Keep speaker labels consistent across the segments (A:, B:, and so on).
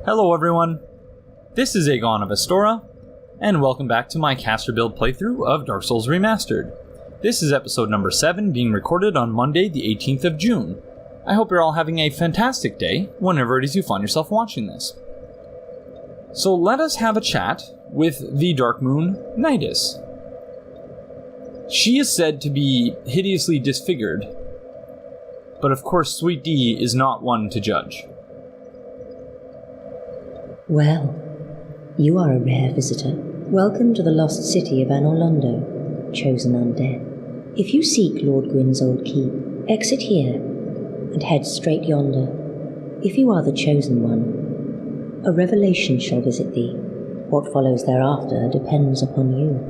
A: Hello everyone, this is Aegon of Astora, and welcome back to my caster build playthrough of Dark Souls Remastered. This is episode number 7, being recorded on Monday the 18th of June. I hope you're all having a fantastic day, whenever it is you find yourself watching this. So let us have a chat with the Darkmoon Knightess. She is said to be hideously disfigured, but of course Sweet D is not one to judge.
B: Well, you are a rare visitor. Welcome to the lost city of Anor Londo, chosen undead. If you seek Lord Gwyn's old keep, exit here and head straight yonder. If you are the chosen one, a revelation shall visit thee. What follows thereafter depends upon you.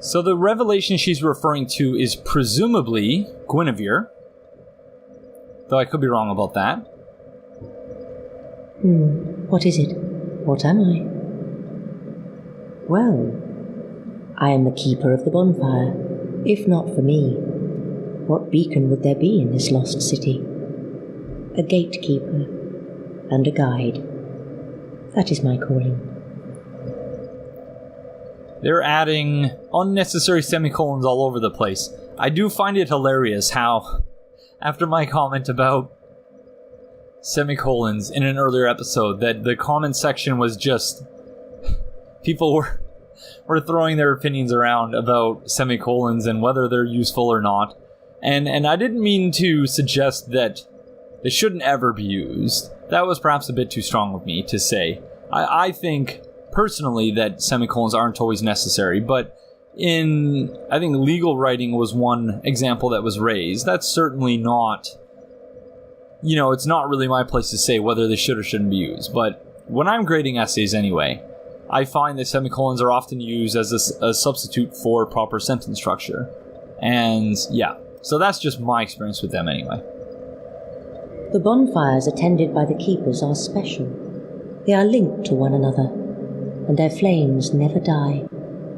A: So the revelation she's referring to is presumably Gwynevere, though I could be wrong about that.
B: What is it? What am I? Well, I am the keeper of the bonfire. If not for me, what beacon would there be in this lost city? A gatekeeper and a guide. That is my calling.
A: They're adding unnecessary semicolons all over the place. I do find it hilarious how, after my comment about semicolons in an earlier episode, that the comment section was just people were throwing their opinions around about semicolons and whether they're useful or not, and I didn't mean to suggest that they shouldn't ever be used. That was perhaps a bit too strong of me to say. I think personally that semicolons aren't always necessary, but I think legal writing was one example that was raised. That's certainly not, it's not really my place to say whether they should or shouldn't be used, but when I'm grading essays anyway, I find that semicolons are often used as a substitute for proper sentence structure. And yeah, so that's just my experience with them anyway.
B: The bonfires attended by the keepers are special. They are linked to one another, and their flames never die.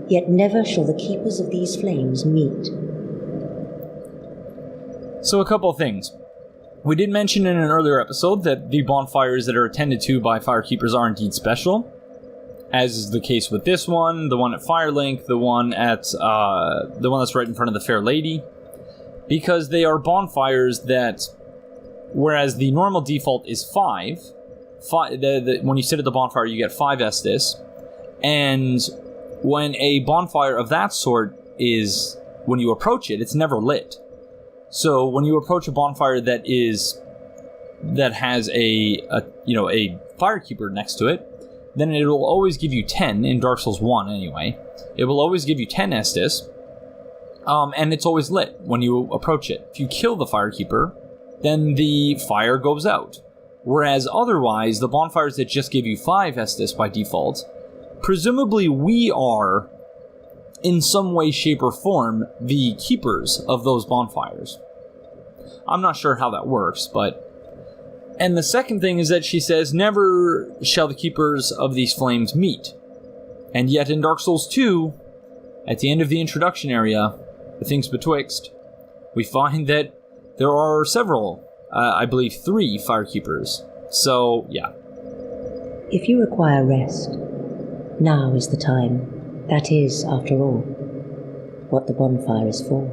B: Yet never shall the keepers of these flames meet.
A: So a couple of things. We did mention in an earlier episode that the bonfires that are attended to by firekeepers are indeed special, as is the case with this one, the one at Firelink, the one that's right in front of the Fair Lady, because they are bonfires that, whereas the normal default is 5, when you sit at the bonfire you get 5 Estus, and when a bonfire of that sort is, when you approach it, it's never lit. So when you approach a bonfire that has a firekeeper next to it, then it will always give you 10, in Dark Souls 1 anyway. It will always give you 10 Estus, and it's always lit when you approach it. If you kill the firekeeper, then the fire goes out. Whereas otherwise, the bonfires that just give you 5 Estus by default, presumably we are, in some way, shape, or form, the keepers of those bonfires. I'm not sure how that works, but... And the second thing is that she says, never shall the keepers of these flames meet. And yet in Dark Souls 2, at the end of the introduction area, the things betwixt, we find that there are several, I believe 3 firekeepers. So, yeah.
B: If you require rest, now is the time. That is, after all, what the bonfire is for.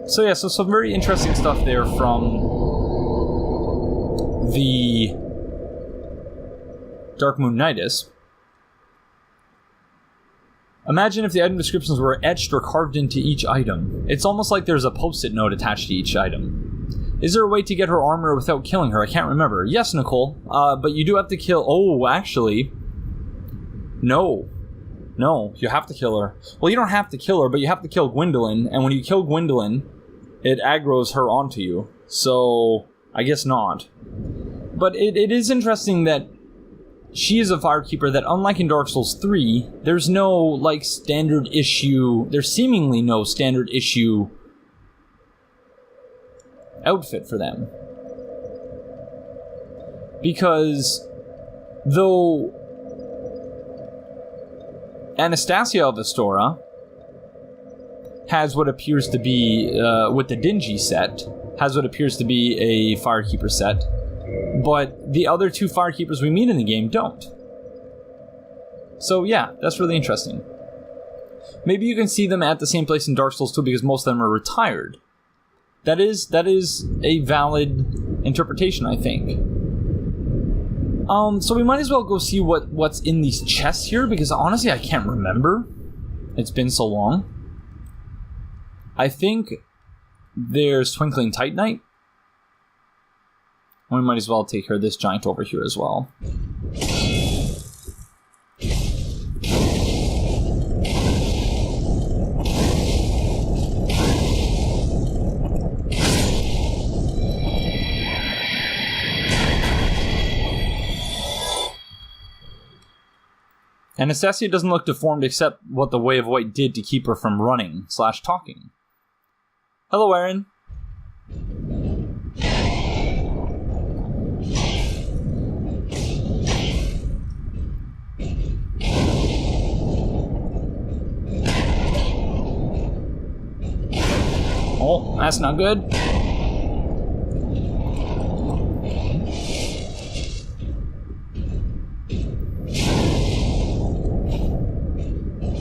A: So yeah, so some very interesting stuff there from the Darkmoon Knightess. Imagine if the item descriptions were etched or carved into each item. It's almost like there's a post-it note attached to each item. Is there a way to get her armor without killing her? I can't remember. Yes, Nicole. But you do have to kill... Oh, actually... No. No, you have to kill her. Well, you don't have to kill her, but you have to kill Gwendolyn. And when you kill Gwendolyn, it aggroes her onto you. So, I guess not. But it is interesting that she is a firekeeper that, unlike in Dark Souls 3, there's no, standard issue... There's seemingly no standard issue outfit for them. Because though Anastasia of Astora has what appears to be, with the Dingy set, has what appears to be a Firekeeper set, but the other 2 Firekeepers we meet in the game don't. So yeah, that's really interesting. Maybe you can see them at the same place in Dark Souls 2 because most of them are retired. That is a valid interpretation, I think. So we might as well go see what's in these chests here, because honestly I can't remember. It's been so long. I think there's Twinkling Titanite. We might as well take care of this giant over here as well. Anastasia doesn't look deformed except what the Way of White did to keep her from running/talking. Hello, Aaron. Oh, that's not good.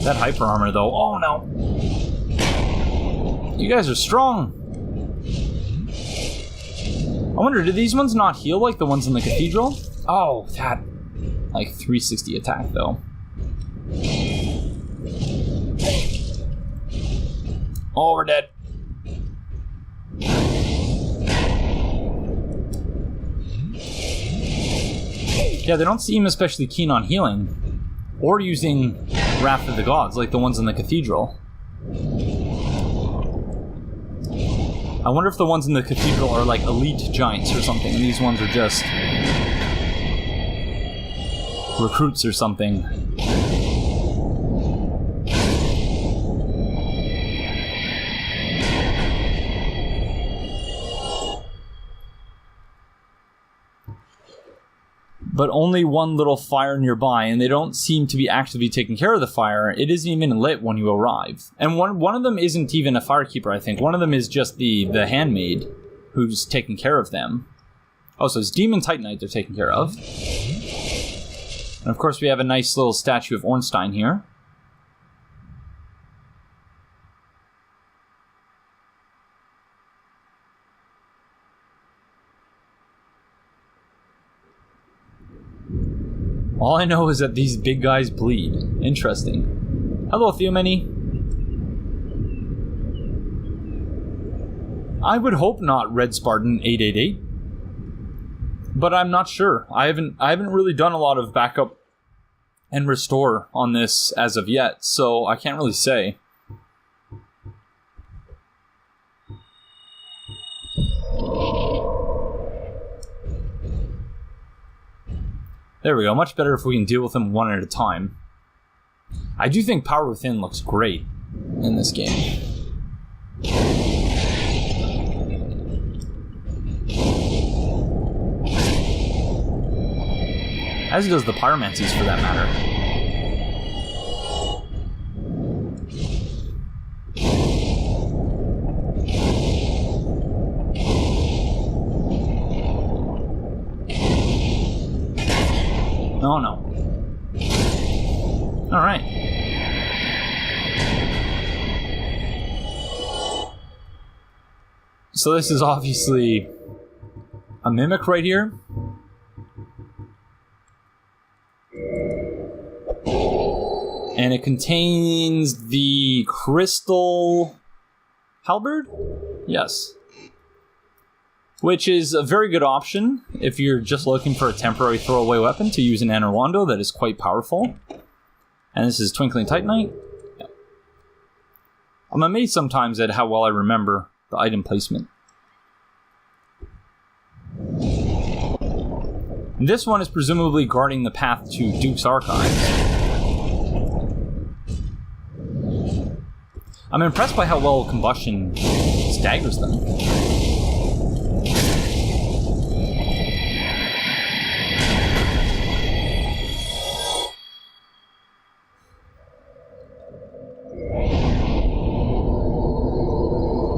A: That hyper armor, though. Oh, no. You guys are strong. I wonder, do these ones not heal like the ones in the cathedral? Oh, that... like 360 attack, though. Oh, we're dead. Yeah, they don't seem especially keen on healing. Or using Wrath of the Gods, like the ones in the cathedral. I wonder if the ones in the cathedral are like elite giants or something, and these ones are just recruits or something. But only one little fire nearby, and they don't seem to be actively taking care of the fire. It isn't even lit when you arrive. And one of them isn't even a firekeeper, I think. One of them is just the handmaid who's taking care of them. Oh, so it's Demon Titanite they're taking care of. And of course we have a nice little statue of Ornstein here. All I know is that these big guys bleed. Interesting. Hello, Theomany. I would hope not, Red Spartan 888. But I'm not sure. I haven't really done a lot of backup and restore on this as of yet, so I can't really say. There we go. Much better if we can deal with them one at a time. I do think Power Within looks great in this game. As does the Pyromancies, for that matter. Oh no. Alright. So this is obviously a mimic right here. And it contains the crystal halberd? Yes. Which is a very good option if you're just looking for a temporary throwaway weapon to use in Anor Londo that is quite powerful. And this is Twinkling Titanite. Yeah. I'm amazed sometimes at how well I remember the item placement. And this one is presumably guarding the path to Duke's Archives. I'm impressed by how well combustion staggers them.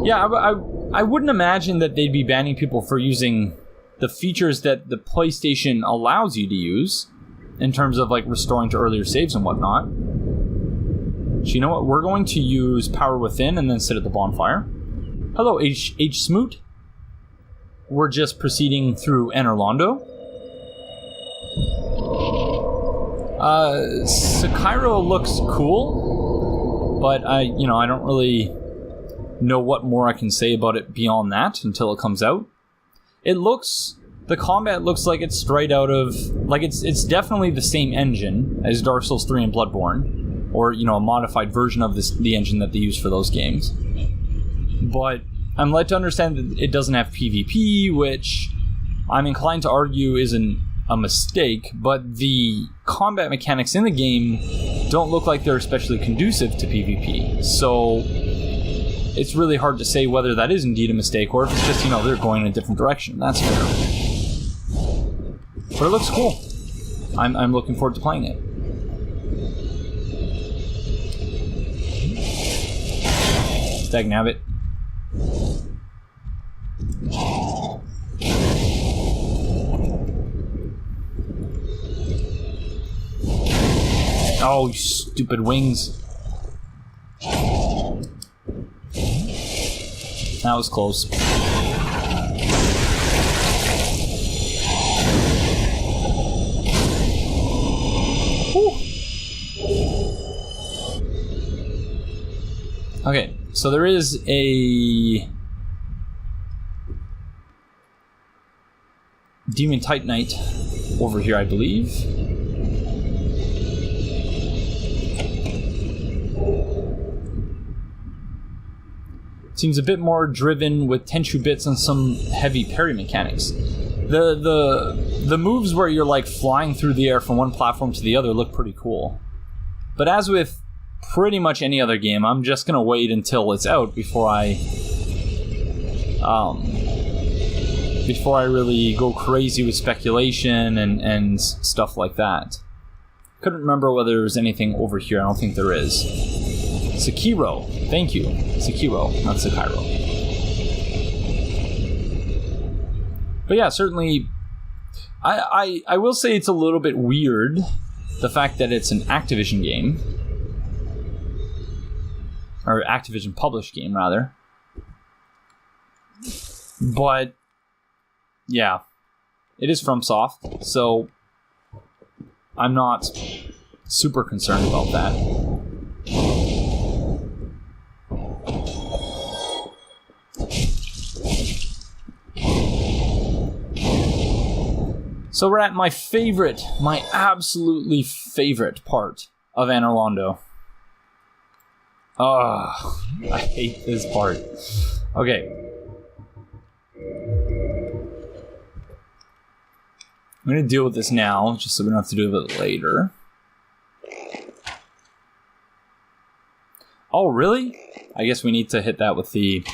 A: Yeah, I wouldn't imagine that they'd be banning people for using the features that the PlayStation allows you to use in terms of like restoring to earlier saves and whatnot. So you know what? We're going to use Power Within and then sit at the bonfire. Hello, H. Smoot. We're just proceeding through Anor Londo. Sekiro looks cool, but I don't really know what more I can say about it beyond that until it comes out. The combat looks like it's straight out of, like it's definitely the same engine as Dark Souls 3 and Bloodborne, or a modified version of the engine that they use for those games. But I'm led to understand that it doesn't have PvP, which I'm inclined to argue isn't a mistake, but the combat mechanics in the game don't look like they're especially conducive to PvP. So it's really hard to say whether that is indeed a mistake or if it's just, they're going in a different direction. That's fair. But it looks cool. I'm looking forward to playing it. Dagnabbit. Oh, you stupid wings. That was close. Whew. Okay, so there is a Demon Titanite over here, I believe. Seems a bit more driven with Tenchu bits and some heavy parry mechanics. The moves where you're like flying through the air from one platform to the other look pretty cool. But as with pretty much any other game, I'm just gonna wait until it's out before I really go crazy with speculation and stuff like that. Couldn't remember whether there was anything over here. I don't think there is. Sekiro. Thank you. Sekiro, not Sekiro. But yeah, certainly I will say it's a little bit weird, the fact that it's an Activision game. Or Activision published game, rather. But yeah, it is FromSoft, so I'm not super concerned about that. So we're at my absolutely favorite part of Anor Londo. Oh, I hate this part. Okay. I'm going to deal with this now, just so we don't have to do it later. Oh, really? I guess we need to hit that with the...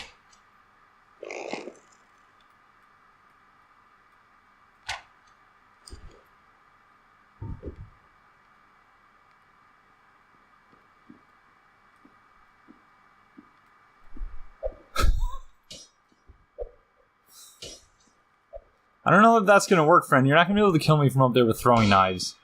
A: I don't know if that's going to work, friend. You're not going to be able to kill me from up there with throwing knives.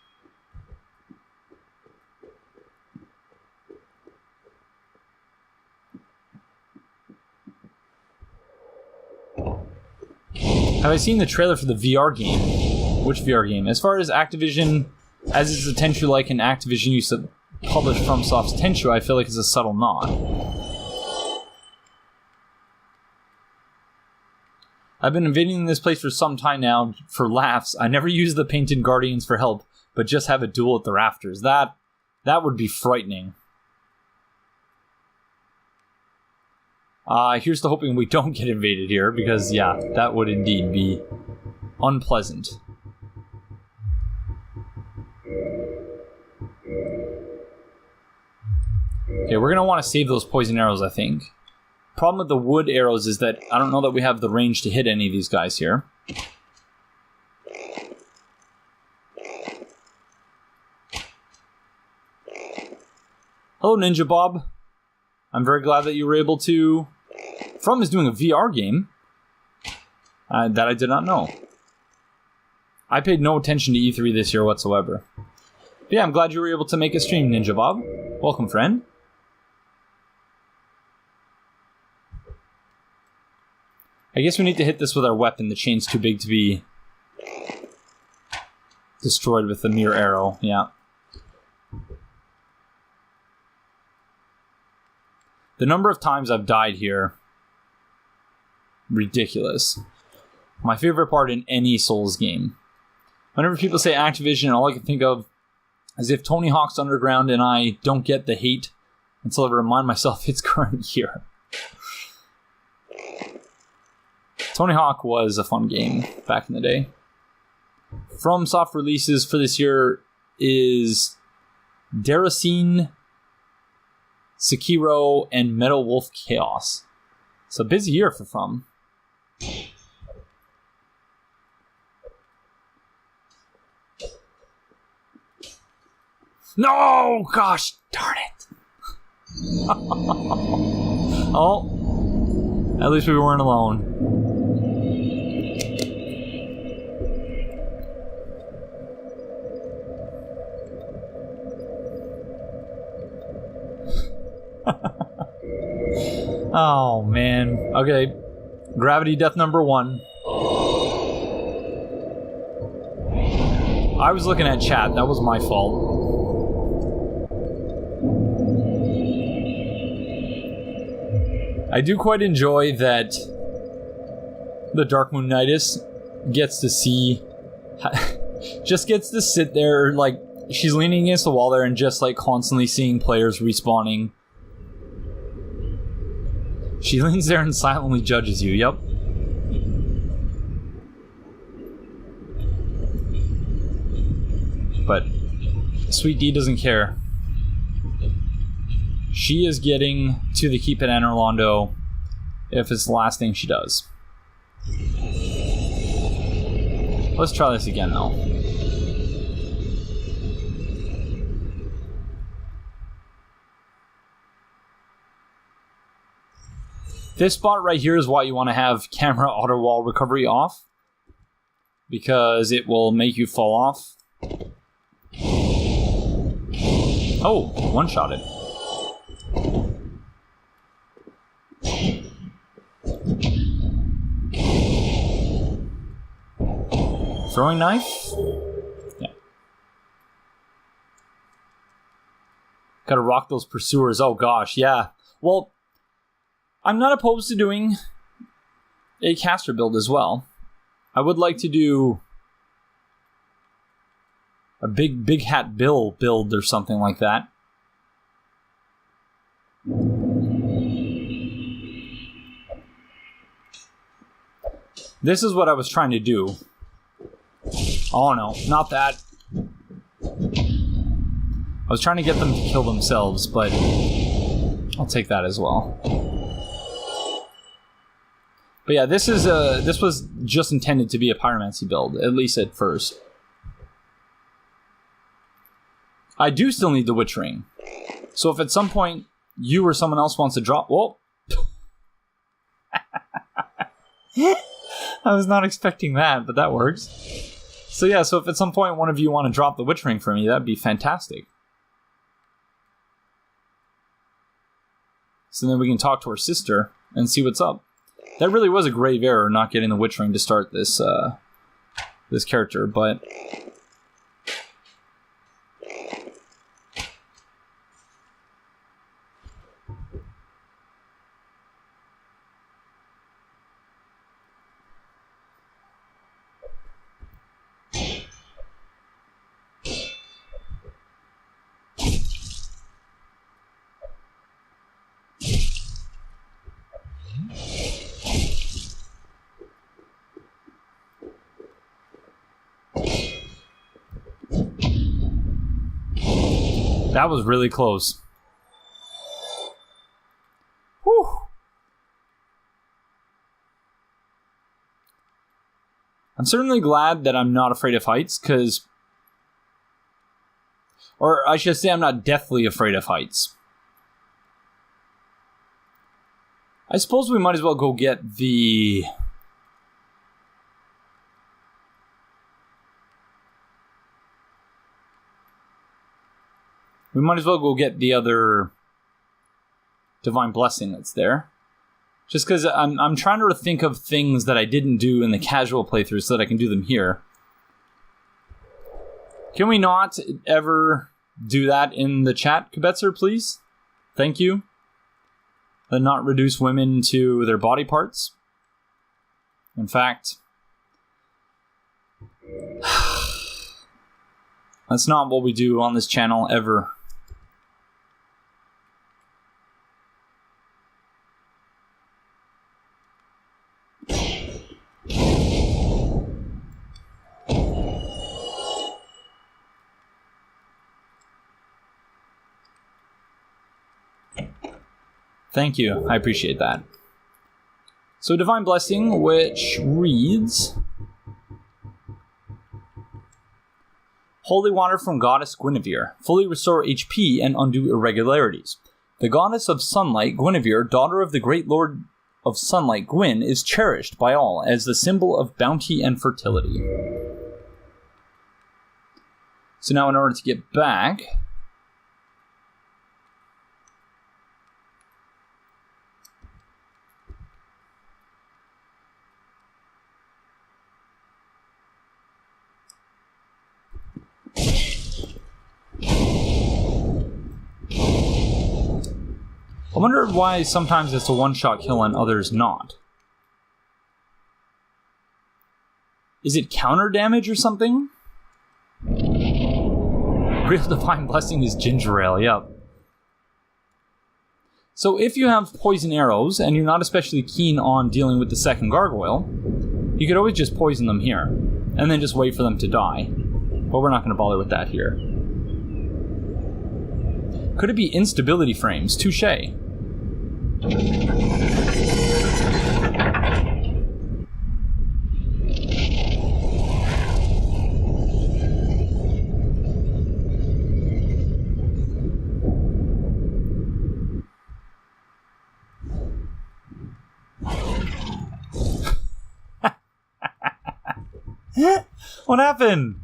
A: Have I seen the trailer for the VR game? Which VR game? As far as Activision, as is the Tenchu like in Activision used to publish FromSoft's Tenchu, I feel like it's a subtle nod. I've been invading this place for some time now for laughs. I never use the painted guardians for help, but just have a duel at the rafters. That would be frightening. Here's to hoping we don't get invaded here, because yeah, that would indeed be unpleasant. Okay, we're going to want to save those poison arrows, I think. Problem with the wood arrows is that I don't know that we have the range to hit any of these guys here. Hello, Ninja Bob. I'm very glad that you were able to From is doing a VR game that I did not know. I paid no attention to E3 this year whatsoever. But yeah, I'm glad you were able to make a stream, Ninja Bob. Welcome, friend. I guess we need to hit this with our weapon. The chain's too big to be destroyed with the mere arrow. Yeah. The number of times I've died here, ridiculous. My favorite part in any Souls game. Whenever people say Activision, all I can think of is if Tony Hawk's Underground and I don't get the hate until I remind myself it's current year. Tony Hawk was a fun game back in the day. From soft releases for this year is Deracine, Sekiro, and Metal Wolf Chaos. It's a busy year for From. No! Gosh darn it! Oh, at least we weren't alone. Oh, man. Okay. Gravity death number 1. I was looking at chat. That was my fault. I do quite enjoy that the Darkmoon Knightess gets to see... just gets to sit there, like, she's leaning against the wall there and just, like, constantly seeing players respawning. She leans there and silently judges you, yep. But Sweet D doesn't care. She is getting to the keep at Anor Londo if it's the last thing she does. Let's try this again, though. This spot right here is why you want to have camera auto wall recovery off, because it will make you fall off. Oh, one-shot it. Throwing knife? Yeah. Gotta rock those pursuers. Oh gosh, yeah. Well, I'm not opposed to doing a caster build as well. I would like to do a big hat Bill build or something like that. This is what I was trying to do. Oh no, not that. I was trying to get them to kill themselves, but I'll take that as well. But yeah, this was just intended to be a pyromancy build, at least at first. I do still need the Witch Ring. So if at some point you or someone else wants to drop... Whoa! I was not expecting that, but that works. So yeah, so if at some point one of you want to drop the Witch Ring for me, that'd be fantastic. So then we can talk to her sister and see what's up. That really was a grave error not getting the Witch Ring to start this this character, but... That was really close. Whew. I'm certainly glad that I'm not afraid of heights, because... Or I should say I'm not deathly afraid of heights. I suppose we might as well go get the... We might as well go get the other Divine Blessing that's there. Just because I'm trying to think of things that I didn't do in the casual playthrough so that I can do them here. Can we not ever do that in the chat, Kibetzer, please? Thank you. And not reduce women to their body parts. In fact, that's not what we do on this channel ever. Thank you. I appreciate that. So Divine Blessing, which reads... Holy water from Goddess Gwynevere. Fully restore HP and undo irregularities. The Goddess of Sunlight, Gwynevere, daughter of the great Lord of Sunlight, Gwyn, is cherished by all as the symbol of bounty and fertility. So now in order to get back... I wonder why sometimes it's a one-shot kill and others not. Is it counter damage or something? Real Divine Blessing is ginger ale, yep. So if you have poison arrows and you're not especially keen on dealing with the second gargoyle, you could always just poison them here, and then just wait for them to die. But we're not going to bother with that here. Could it be instability frames? Touché. What happened?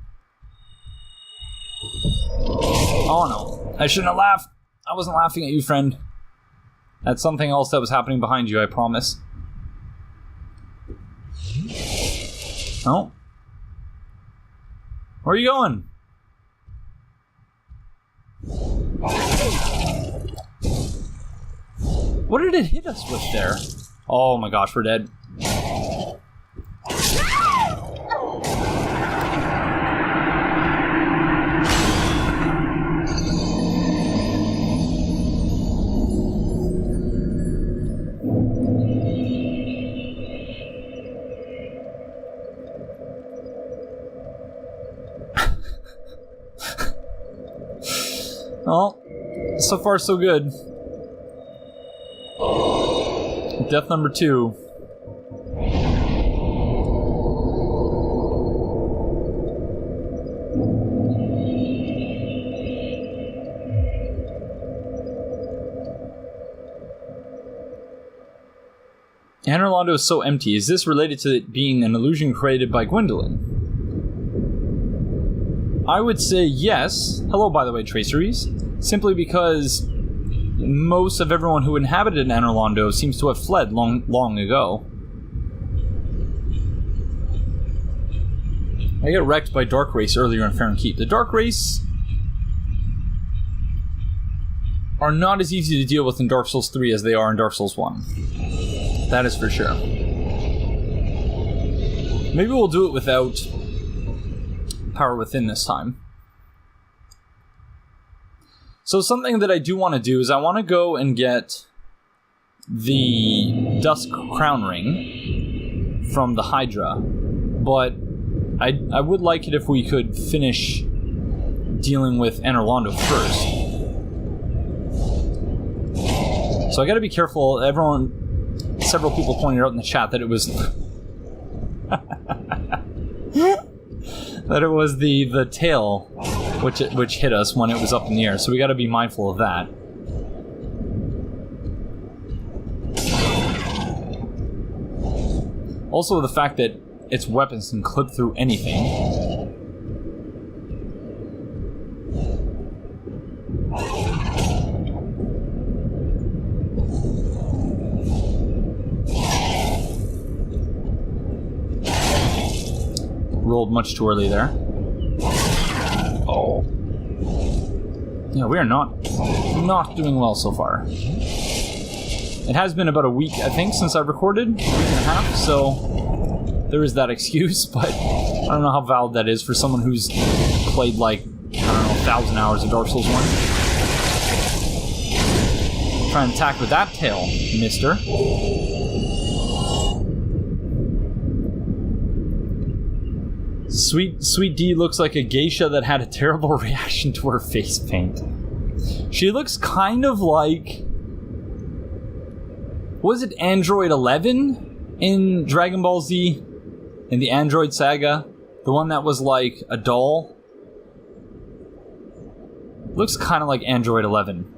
A: Oh no, I shouldn't have laughed. I wasn't laughing at you, friend. That's something else that was happening behind you, I promise. Oh. Where are you going? What did it hit us with there? Oh my gosh, we're dead. Well, so far so good. Death number 2. Anor Londo is so empty. Is this related to it being an illusion created by Gwendolyn? I would say yes. Hello, by the way, Traceries. Simply because most of everyone who inhabited Anor Londo seems to have fled long ago. I got wrecked by Dark Race earlier in Fair and Keep. The Dark Race are not as easy to deal with in Dark Souls 3 as they are in Dark Souls 1. That is for sure. Maybe we'll do it without Power Within this time. So something that I do want to do is I want to go and get the Dusk Crown Ring from the Hydra, but I would like it if we could finish dealing with Anor Londo first. So I gotta be careful. Several people pointed out in the chat that it was that it was the tail which hit us when it was up in the air. So we gotta be mindful of that. Also, the fact that its weapons can clip through anything. Rolled much too early there. Oh. Yeah, we are not doing well so far. It has been about a week, I think, since I've recorded. A week and a half, so there is that excuse, but I don't know how valid that is for someone who's played, like, I don't know, 1,000 hours of Dark Souls 1. Try and attack with that tail, mister. Sweet D looks like a geisha that had a terrible reaction to her face paint. She looks kind of like... Was it Android 11 in Dragon Ball Z? In the Android saga? The one that was like a doll? Looks kind of like Android 11.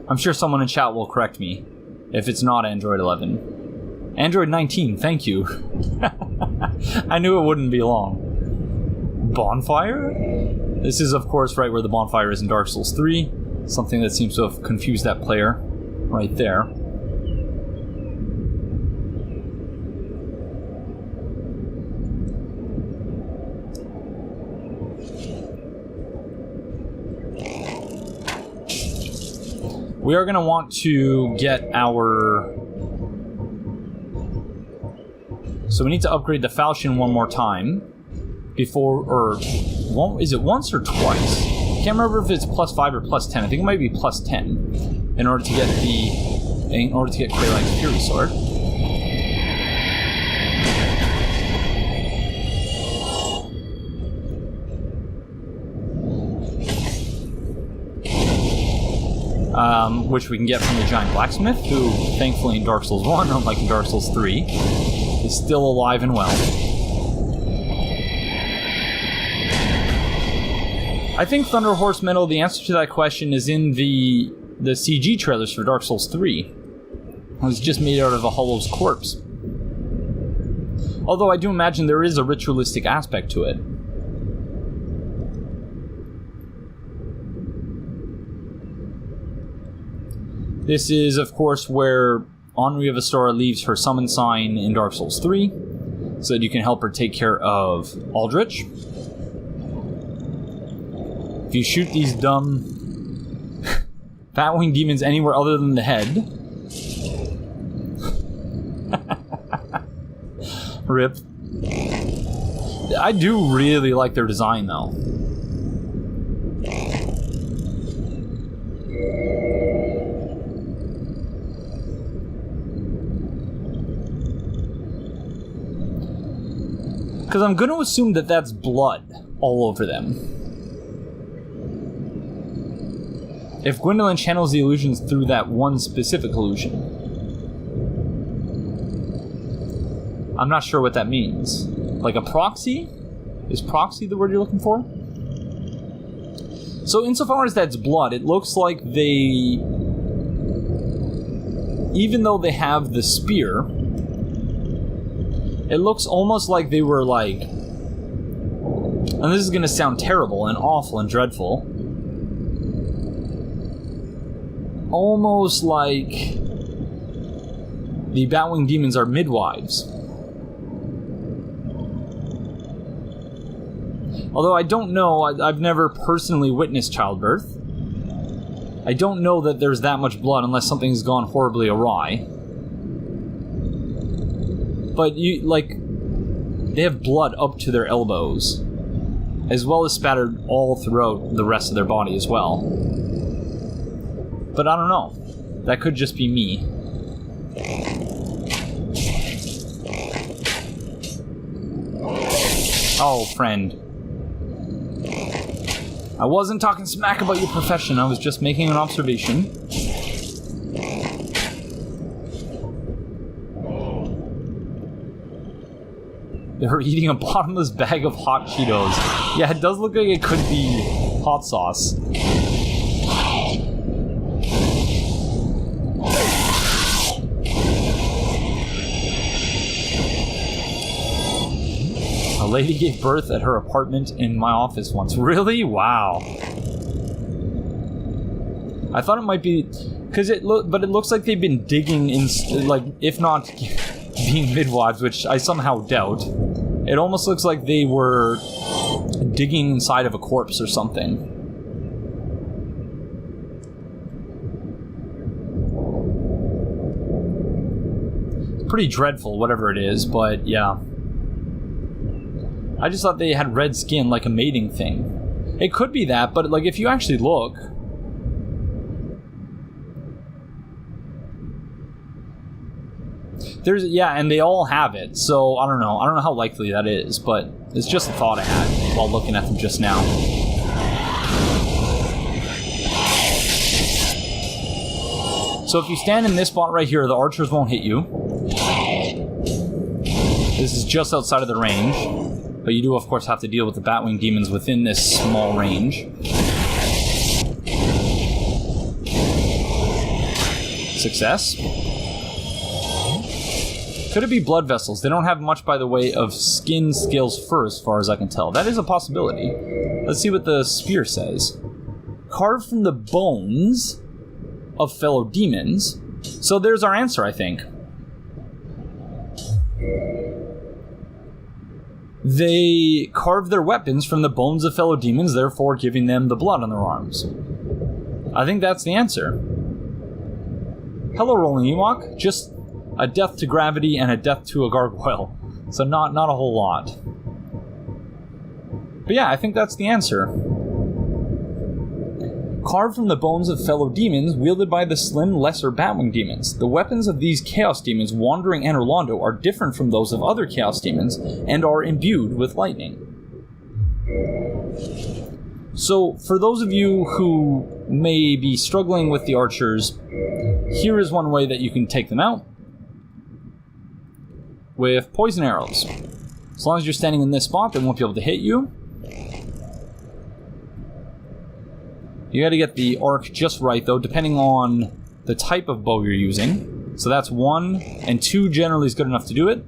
A: I'm sure someone in chat will correct me if it's not Android 11. Android 19, thank you. I knew it wouldn't be long. Bonfire? This is, of course, right where the bonfire is in Dark Souls 3. Something that seems to have confused that player right there. We are going to want to get our... So we need to upgrade the falchion one more time before, or is it once or twice? I can't remember if it's +5 or +10. I think it might be +10 in order to get Kraylang's Fury Sword. Which we can get from the giant blacksmith, who, thankfully in Dark Souls 1, unlike in Dark Souls 3, is still alive and well. I think Thunder Horse Metal, the answer to that question is in the CG trailers for Dark Souls 3. It was just made out of a hollow's corpse. Although I do imagine there is a ritualistic aspect to it. This is, of course, where Anor of Astora leaves her summon sign in Dark Souls 3, so that you can help her take care of Aldrich. If you shoot these dumb Batwing demons anywhere other than the head... Rip. I do really like their design, though. Because I'm going to assume that that's blood all over them. If Gwendolyn channels the illusions through that one specific illusion. I'm not sure what that means. Like a proxy? Is proxy the word you're looking for? So insofar as that's blood, it looks like they... Even though they have the spear... It looks almost like they were like... And this is going to sound terrible and awful and dreadful. Almost like... The Batwing demons are midwives. Although I don't know, I've never personally witnessed childbirth. I don't know that there's that much blood unless something's gone horribly awry. But you, like, they have blood up to their elbows, as well as spattered all throughout the rest of their body as well. But I don't know. That could just be me. Oh, friend. I wasn't talking smack about your profession, I was just making an observation. They're eating a bottomless bag of hot Cheetos. Yeah, it does look like it could be hot sauce. lady gave birth at her apartment in my office once. Really? Wow. I thought it might be... but it looks like they've been digging in... Like, if not being midwives, which I somehow doubt, it almost looks like they were digging inside of a corpse or something. Pretty dreadful, whatever it is, but yeah. I just thought they had red skin like a mating thing. It could be that, but like if you actually look... and they all have it, so I don't know. I don't know how likely that is, but it's just a thought I had while looking at them just now. So if you stand in this spot right here, the archers won't hit you. This is just outside of the range, but you do, of course, have to deal with the Batwing demons within this small range. Success. Could it be blood vessels? They don't have much by the way of skin skills fur, as far as I can tell. That is a possibility. Let's see what the spear says. Carved from the bones of fellow demons. So there's our answer, I think. They carved their weapons from the bones of fellow demons, therefore giving them the blood on their arms. I think that's the answer. Hello, Rolling Ewok. Just a death to gravity and a death to a gargoyle. So not a whole lot. But yeah, I think that's the answer. Carved from the bones of fellow demons, wielded by the slim, lesser Batwing demons. The weapons of these Chaos demons wandering Anor Londo are different from those of other Chaos demons, and are imbued with lightning. So, for those of you who may be struggling with the archers, here is one way that you can take them out. With poison arrows. As long as you're standing in this spot, they won't be able to hit you. You gotta get the arc just right, though, depending on the type of bow you're using. So that's 1, and 2 generally is good enough to do it.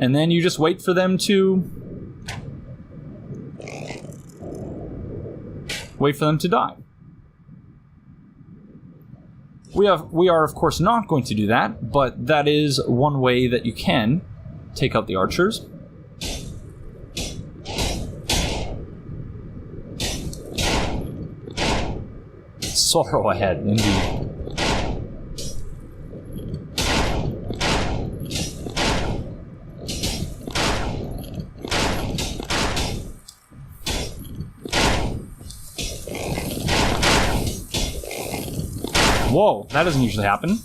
A: And then you just wait for them to... die. We are, of course, not going to do that, but that is one way that you can take out the archers. Sorrow ahead, indeed. Whoa, that doesn't usually happen.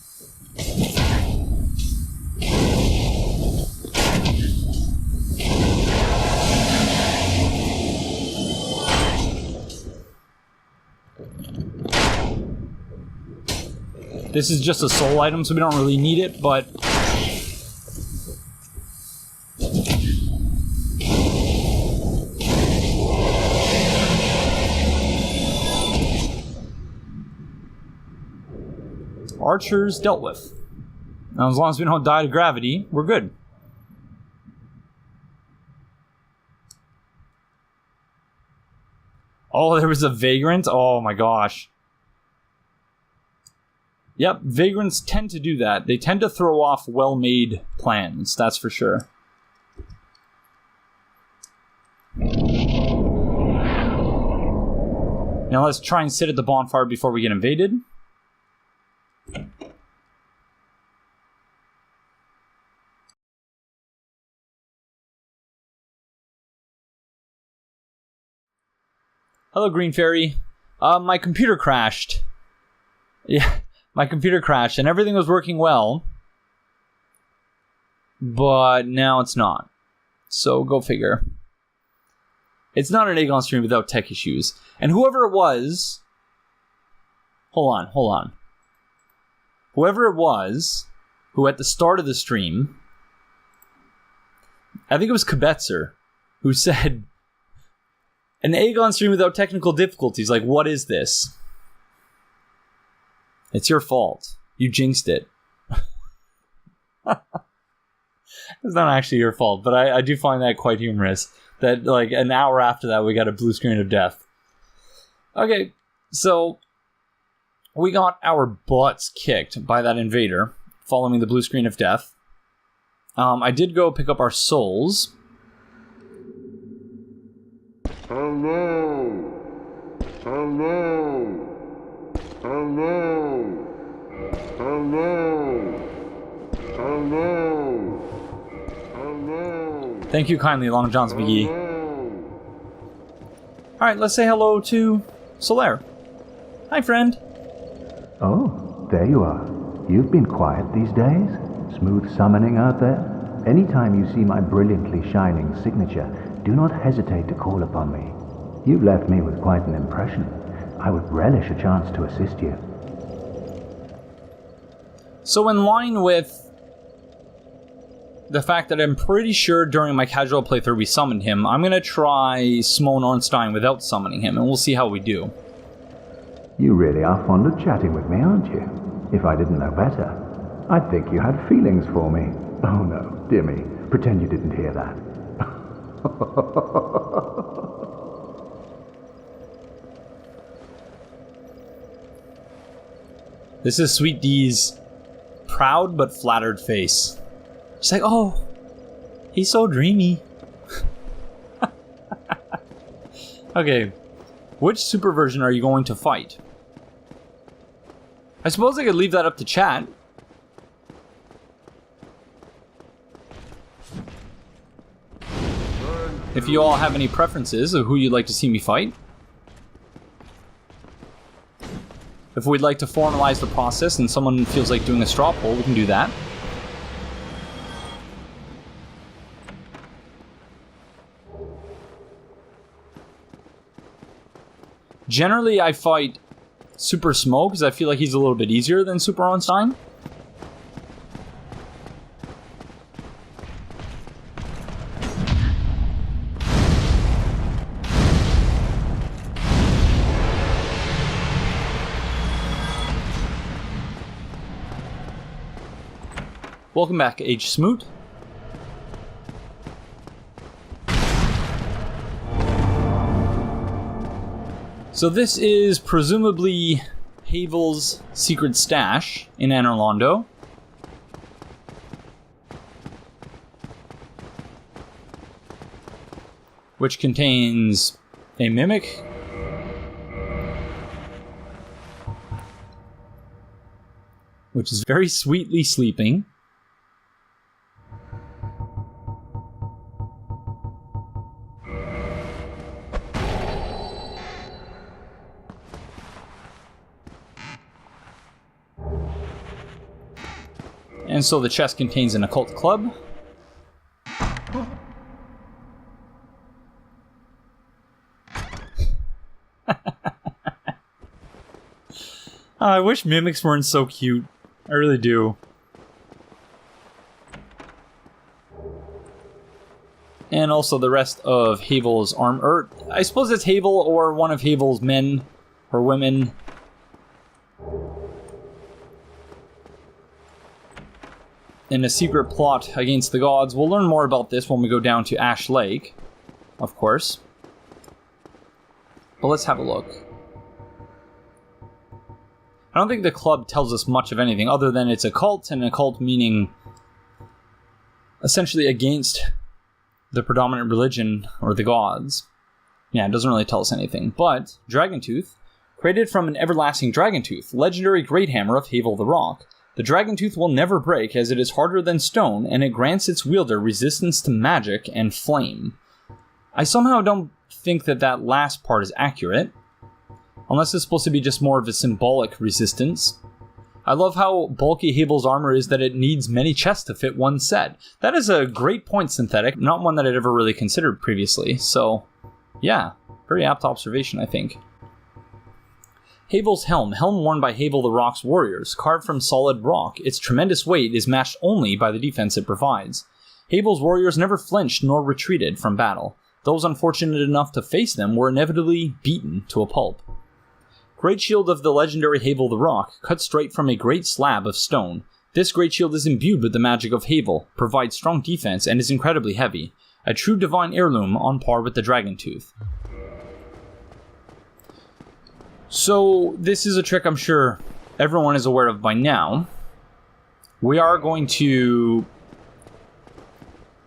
A: This is just a soul item, so we don't really need it, but... Archers dealt with. Now, as long as we don't die to gravity, we're good. Oh, there was a vagrant? Oh my gosh. Yep, vagrants tend to do that. They tend to throw off well-made plans, that's for sure. Now let's try and sit at the bonfire before we get invaded. Hello, Green Fairy. My computer crashed. Yeah. My computer crashed and everything was working well, but now it's not. So go figure. It's not an Aegon stream without tech issues. And whoever it was... Hold on. Whoever it was who at the start of the stream, I think it was Kebetzer, who said, an Aegon stream without technical difficulties. Like, what is this? It's your fault. You jinxed it. It's not actually your fault, but I do find that quite humorous. That, like, an hour after that, we got a blue screen of death. Okay, so we got our butts kicked by that invader, following the blue screen of death. I did go pick up our souls.
C: Hello! Hello! Hello! Hello! Hello! Hello!
A: Thank you kindly, Long John's McGee. Alright, let's say hello to Solaire. Hi, friend.
D: Oh, there you are. You've been quiet these days. Smooth summoning out there. Anytime you see my brilliantly shining signature, do not hesitate to call upon me. You've left me with quite an impression. I would relish a chance to assist you.
A: So in line with the fact that I'm pretty sure during my casual playthrough we summoned him, I'm going to try Smough and Ornstein without summoning him, and we'll see how we do.
D: You really are fond of chatting with me, aren't you? If I didn't know better, I'd think you had feelings for me. Oh no, dear me, pretend you didn't hear that.
A: This is Sweet D's proud but flattered face. She's like, oh, he's so dreamy. Okay, which super version are you going to fight? I suppose I could leave that up to chat. If you all have any preferences of who you'd like to see me fight. If we'd like to formalize the process and someone feels like doing a straw poll, we can do that. Generally, I fight Super Smough because I feel like he's a little bit easier than Super Ornstein. Welcome back, Age Smoot. So this is presumably Havel's secret stash in Anor Londo. Which contains a mimic, which is very sweetly sleeping. And so the chest contains an occult club. I wish mimics weren't so cute. I really do. And also the rest of Havel's armor. I suppose it's Havel or one of Havel's men or women. In a secret plot against the gods. We'll learn more about this when we go down to Ash Lake, of course. But let's have a look. I don't think the club tells us much of anything other than it's a cult, and a cult meaning essentially against the predominant religion or the gods. Yeah, it doesn't really tell us anything. But Dragon Tooth, created from an everlasting Dragon Tooth, legendary great hammer of Havel the Rock. The Dragon Tooth will never break as it is harder than stone, and it grants its wielder resistance to magic and flame. I somehow don't think that last part is accurate, unless it's supposed to be just more of a symbolic resistance. I love how bulky Havel's armor is that it needs many chests to fit one set. That is a great point, Synthetic, not one that I'd ever really considered previously, so yeah, very apt observation, I think. Havel's helm worn by Havel the Rock's warriors, carved from solid rock. Its tremendous weight is matched only by the defense it provides. Havel's warriors never flinched nor retreated from battle. Those unfortunate enough to face them were inevitably beaten to a pulp. Great shield of the legendary Havel the Rock, cut straight from a great slab of stone. This great shield is imbued with the magic of Havel, provides strong defense, and is incredibly heavy. A true divine heirloom on par with the Dragon Tooth. So, this is a trick I'm sure everyone is aware of by now. We are going to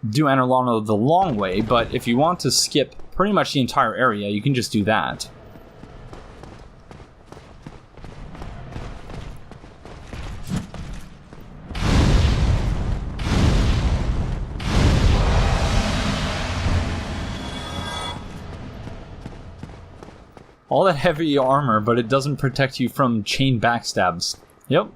A: do Anor Londo the long way, but if you want to skip pretty much the entire area, you can just do that. All that heavy armor, but it doesn't protect you from chain backstabs. Yep.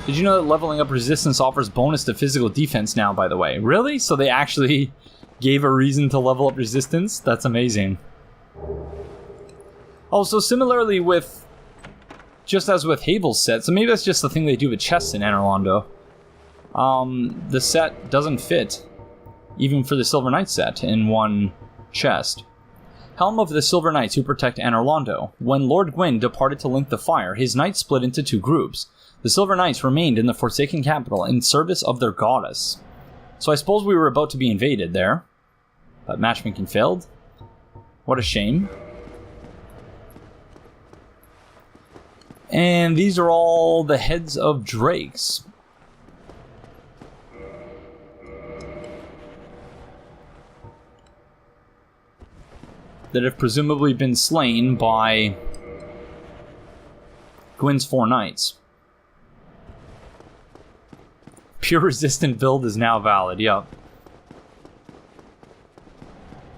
A: Did you know that leveling up resistance offers bonus to physical defense now, by the way? Really? So they actually gave a reason to level up resistance? That's amazing. Also, similarly with... just as with Havel's set, so maybe that's just the thing they do with chests in Anor Londo. The set doesn't fit, even for the Silver Knight set, in one chest. Helm of the Silver Knights who protect Anor Londo. When Lord Gwyn departed to link the fire, his knights split into two groups. The Silver Knights remained in the Forsaken Capital in service of their goddess. So I suppose we were about to be invaded there. But matchmaking failed. What a shame. And these are all the heads of drakes. That have presumably been slain by Gwyn's 4 knights. Pure resistant build is now valid, yep.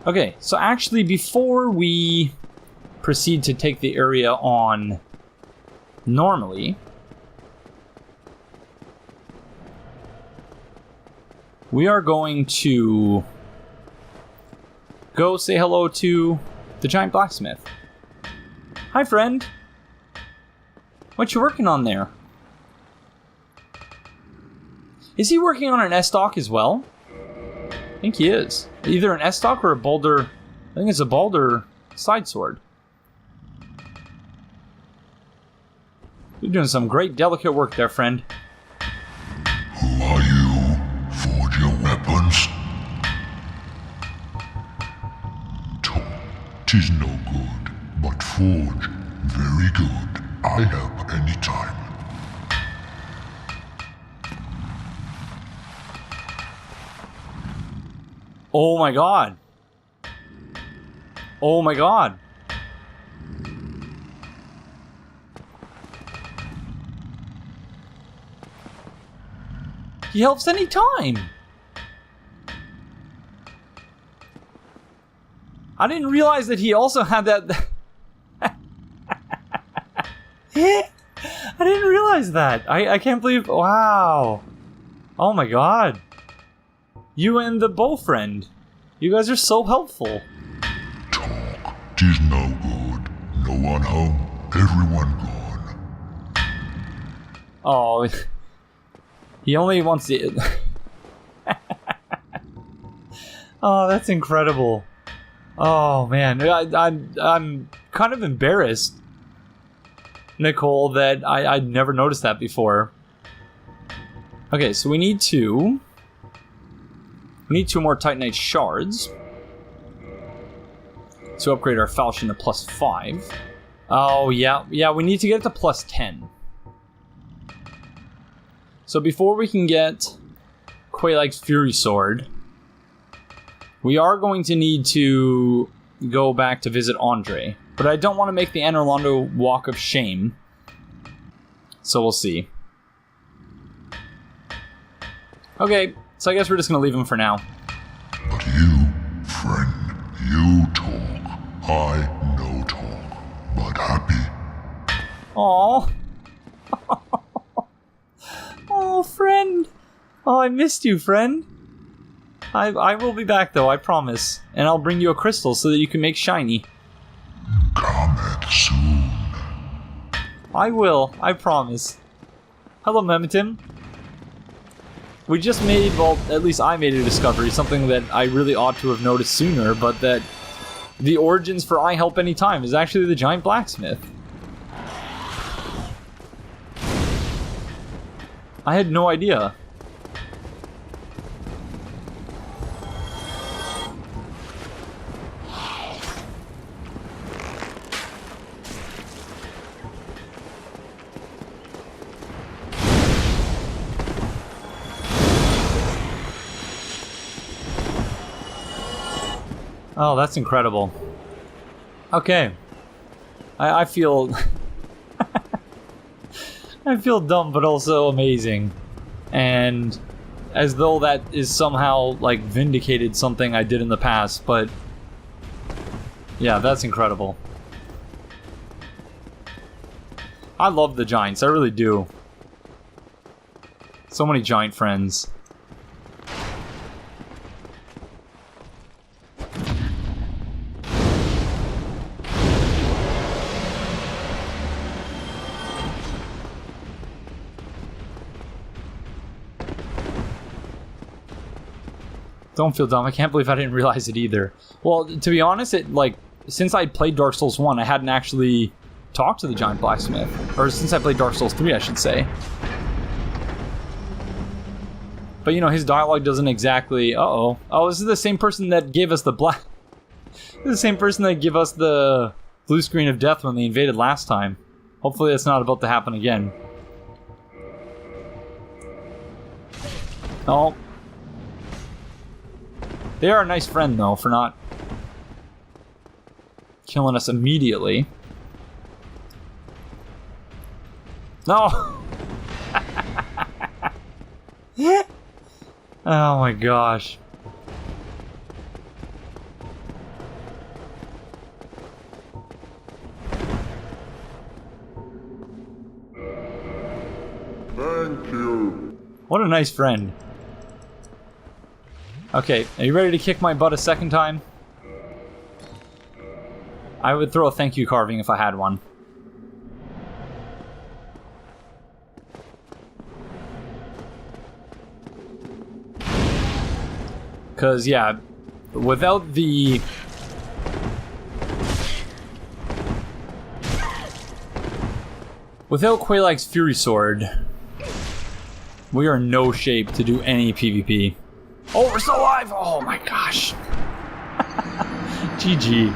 A: Okay, so actually before we proceed to take the area on normally, we are going to go say hello to the giant blacksmith. Hi, friend. What you working on there? Is he working on an S-Stock as well? I think he is. Either an S-Stock or a Boulder... I think it's a Boulder side sword. You're doing some great delicate work there, friend.
C: Who are you? Forge your weapons? Tis no good, but forge, very good. I help any time.
A: Oh my god. Oh my god. He helps any time. I didn't realize that he also had that. I didn't realize that. I can't believe. Wow. Oh my god. You and the bow friend. You guys are so helpful.
C: Talk. Tis no good. No one home. Everyone gone.
A: Oh. He only wants to. Oh, that's incredible. Oh man, I'm kind of embarrassed, Nicole, that I'd never noticed that before. Okay, so we need 2 more Titanite shards to upgrade our falchion to +5. Oh yeah, we need to get it to +10. So before we can get Quelaag's Fury Sword, we are going to need to go back to visit Andre. But I don't want to make the Anor Londo walk of shame. So we'll see. Okay, so I guess we're just going to leave him for now.
C: But you, friend, you talk. I no talk, but happy.
A: Aww. Oh, friend. Oh, I missed you, friend. I will be back, though, I promise. And I'll bring you a crystal so that you can make shiny.
C: Cometh soon.
A: I will, I promise. Hello, Memitim. we just made, well, at least I made a discovery, something that I really ought to have noticed sooner, but that the origins for I Help Anytime is actually the giant blacksmith. I had no idea. Oh, that's incredible. Okay. I feel... I feel dumb, but also amazing. And as though that is somehow, like, vindicated something I did in the past, but... yeah, that's incredible. I love the giants, I really do. So many giant friends. Don't feel dumb. I can't believe I didn't realize it either. Well, to be honest, since I'd played Dark Souls 1, I hadn't actually talked to the giant blacksmith. Or since I played Dark Souls 3, I should say. But, you know, his dialogue doesn't exactly... Uh-oh. Oh, this is the same person that gave us the black... This is the same person that gave us the blue screen of death when they invaded last time. Hopefully that's not about to happen again. Oh. They are a nice friend, though, for not killing us immediately. No! Oh my gosh.
C: Thank you.
A: What a nice friend. Okay, are you ready to kick my butt a second time? I would throw a thank you carving if I had one. Because, yeah, without the... without Quelaag's Fury Sword, we are in no shape to do any PvP. Oh, we're still alive! Oh my gosh. GG.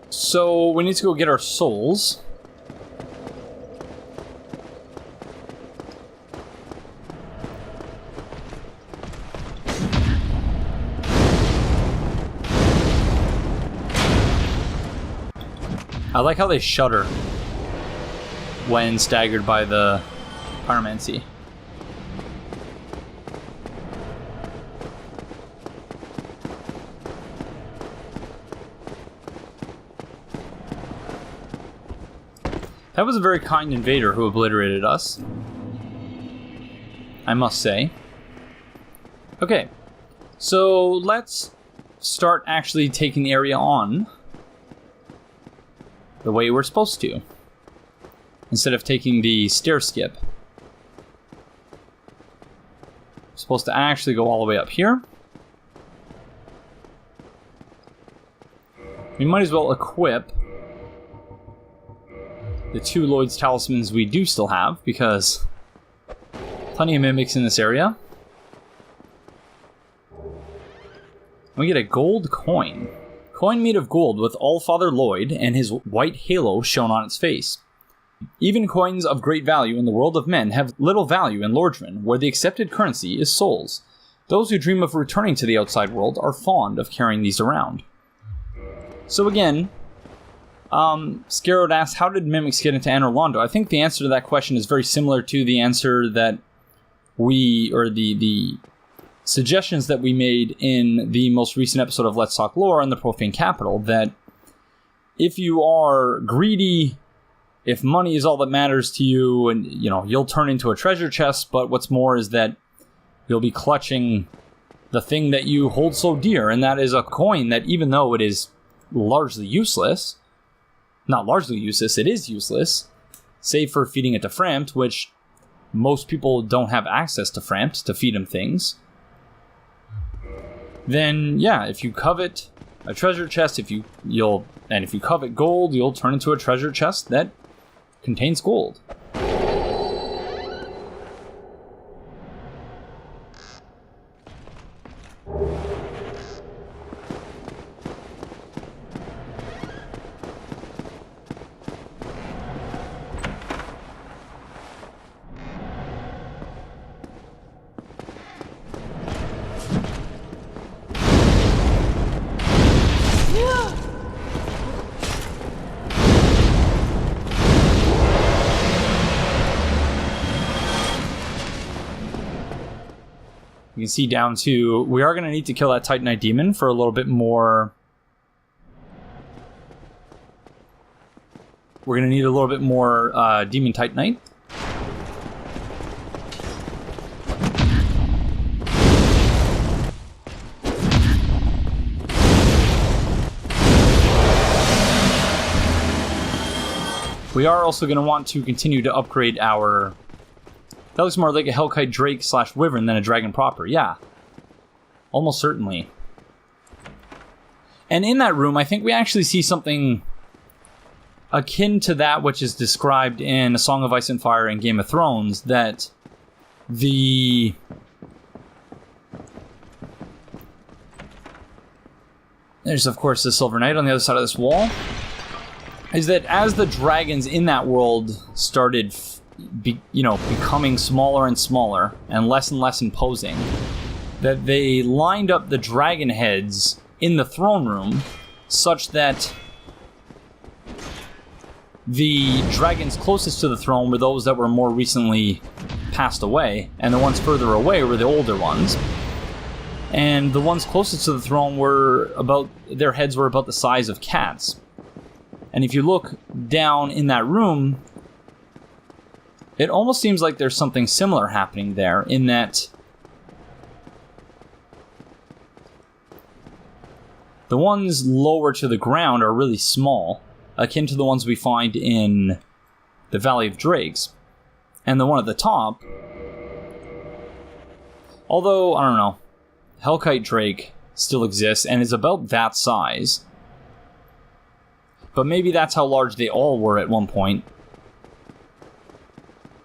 A: So, we need to go get our souls. I like how they shudder when staggered by the pyromancy. That was a very kind invader who obliterated us, I must say. Okay, so let's start actually taking the area on the way we're supposed to, instead of taking the stair skip. We're supposed to actually go all the way up here. We might as well equip the 2 Lloyd's talismans we do still have, because plenty of mimics in this area. We get a gold coin. Coin made of gold with Allfather Lloyd and his white halo shown on its face. Even coins of great value in the world of men have little value in Lordran, where the accepted currency is souls. Those who dream of returning to the outside world are fond of carrying these around. So again, Scarrod asks, how did mimics get into Anor Londo? I think the answer to that question is very similar to the answer that the suggestions that we made in the most recent episode of Let's Talk Lore on the Profane Capital, that if you are greedy, if money is all that matters to you, and you'll turn into a treasure chest, but what's more is that you'll be clutching the thing that you hold so dear, and that is a coin that, even though it is largely useless. Not largely useless, it is useless, save for feeding it to Frampt, which most people don't have access to Frampt to feed him things. Then, yeah, if you covet a treasure chest, if you covet gold, you'll turn into a treasure chest that contains gold. You can see down to, we are going to need to kill that Titanite demon for a little bit more. We're going to need a little bit more demon Titanite. We are also going to want to continue to upgrade our... That looks more like a Hellkite Drake / Wyvern than a dragon proper. Yeah. Almost certainly. And in that room, I think we actually see something akin to that which is described in A Song of Ice and Fire and Game of Thrones, that the... There's, of course, the Silver Knight on the other side of this wall. Is that as the dragons in that world started... becoming smaller and smaller and less imposing, that they lined up the dragon heads in the throne room such that the dragons closest to the throne were those that were more recently passed away, and the ones further away were the older ones. And the ones closest to the throne their heads were about the size of cats. And if you look down in that room, it almost seems like there's something similar happening there, in that the ones lower to the ground are really small, akin to the ones we find in the Valley of Drakes. And the one at the top, although, I don't know, Hellkite Drake still exists and is about that size. But maybe that's how large they all were at one point.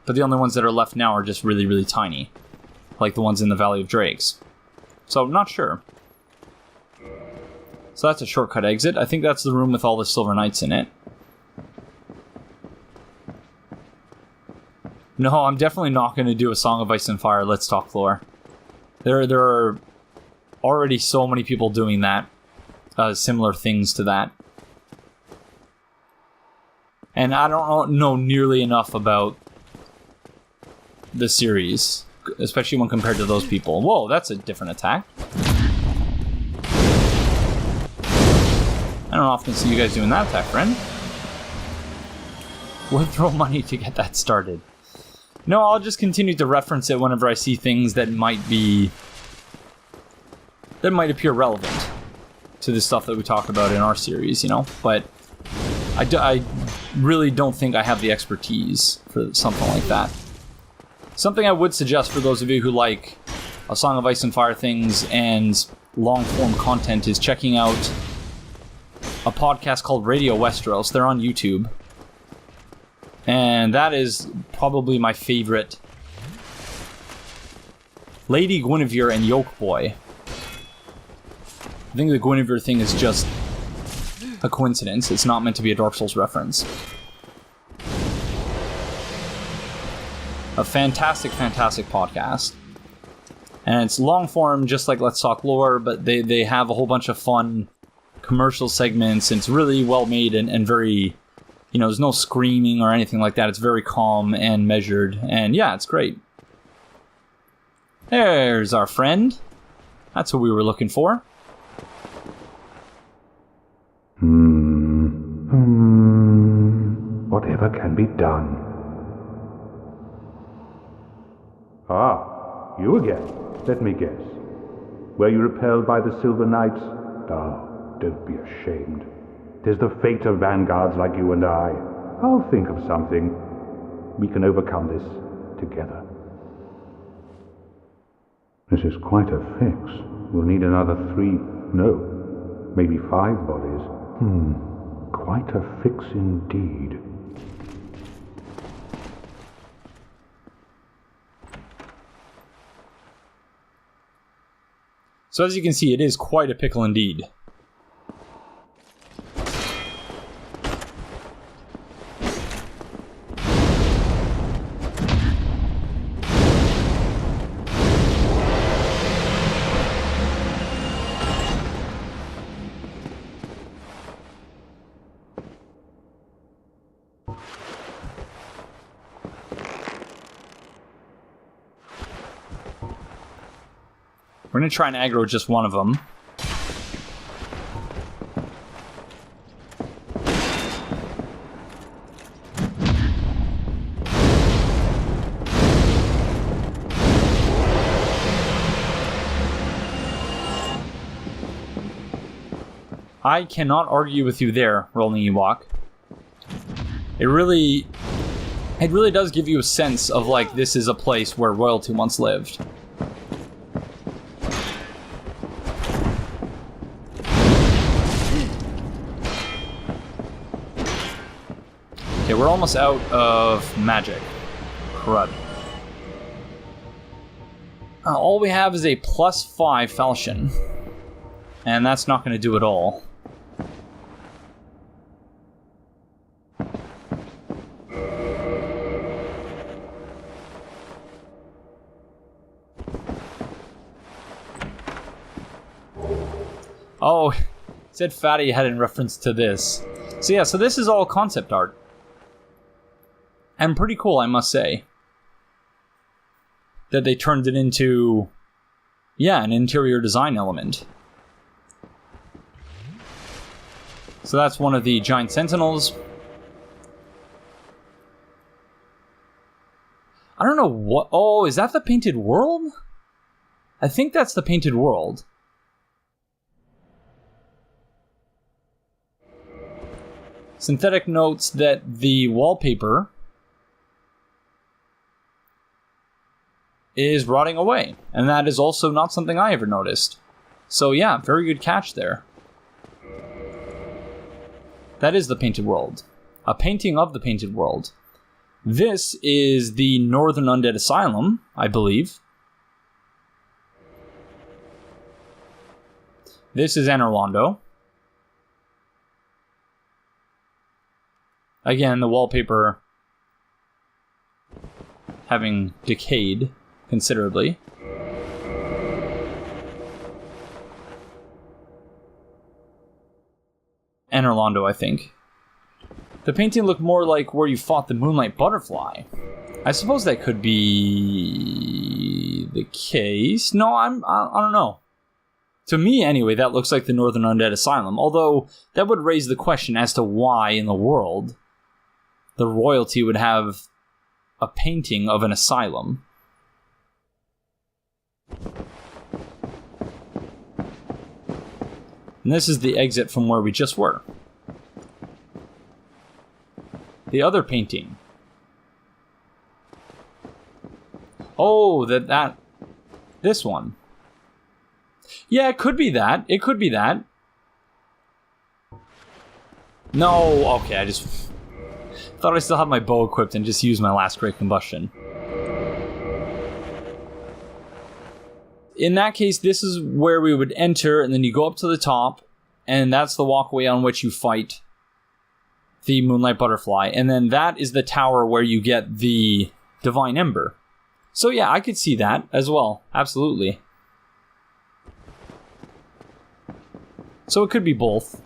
A: But the only ones that are left now are just really, really tiny. Like the ones in the Valley of Drakes. So, I'm not sure. So that's a shortcut exit. I think that's the room with all the Silver Knights in it. No, I'm definitely not going to do a Song of Ice and Fire Let's Talk lore. There are already so many people doing that. Similar things to that. And I don't know nearly enough about the series, especially when compared to those people. Whoa, that's a different attack. I don't often see you guys doing that attack, friend. Would throw money to get that started. No, I'll just continue to reference it whenever I see things that might appear relevant to the stuff that we talk about in our series, you know? But I really don't think I have the expertise for something like that. Something I would suggest for those of you who like A Song of Ice and Fire things and long-form content is checking out a podcast called Radio Westeros. They're on YouTube. And that is probably my favorite. Lady Gwynevere and Yoke Boy. I think the Gwynevere thing is just a coincidence. It's not meant to be a Dark Souls reference. A fantastic, fantastic podcast. And it's long form, just like Let's Talk Lore, but they have a whole bunch of fun commercial segments, and it's really well made and very, there's no screaming or anything like that. It's very calm and measured, and yeah, it's great. There's our friend. That's who we were looking for.
D: Whatever can be done. You again. Let me guess. Were you repelled by the Silver Knights? Oh,
E: don't be ashamed. 'Tis the fate of vanguards like you and I. I'll think of something. We can overcome this together. This is quite a fix. We'll need another 3, no, maybe 5 bodies. Quite a fix indeed.
A: So as you can see, it is quite a pickle indeed. We're going to try and aggro just one of them. I cannot argue with you there, Rolling Ewok. It really does give you a sense of, like, this is a place where royalty once lived. Okay, we're almost out of magic. Crud. All we have is a +5 falchion. And that's not going to do it all. Oh, it said Fatty had in reference to this. So yeah, so this is all concept art. And pretty cool, I must say. That they turned it into, yeah, an interior design element. So that's one of the giant sentinels. I don't know what... Oh, is that the painted world? I think that's the painted world. Synthetic notes that the wallpaper is rotting away. And that is also not something I ever noticed. So yeah, very good catch there. That is the painted world. A painting of the painted world. This is the Northern Undead Asylum, I believe. This is Anor Londo. Again, the wallpaper having decayed considerably. Anor Londo, I think. The painting looked more like where you fought the Moonlight Butterfly. I suppose that could be the case. No, I don't know. To me, anyway, that looks like the Northern Undead Asylum. Although, that would raise the question as to why in the world the royalty would have a painting of an asylum. And this is the exit from where we just were. The other painting. Oh, this one. Yeah, it could be that. It could be that. No, okay, I just thought I still had my bow equipped and just used my last great combustion. In that case, this is where we would enter, and then you go up to the top, and that's the walkway on which you fight the Moonlight Butterfly, and then that is the tower where you get the Divine Ember. So yeah, I could see that as well, absolutely. So it could be both.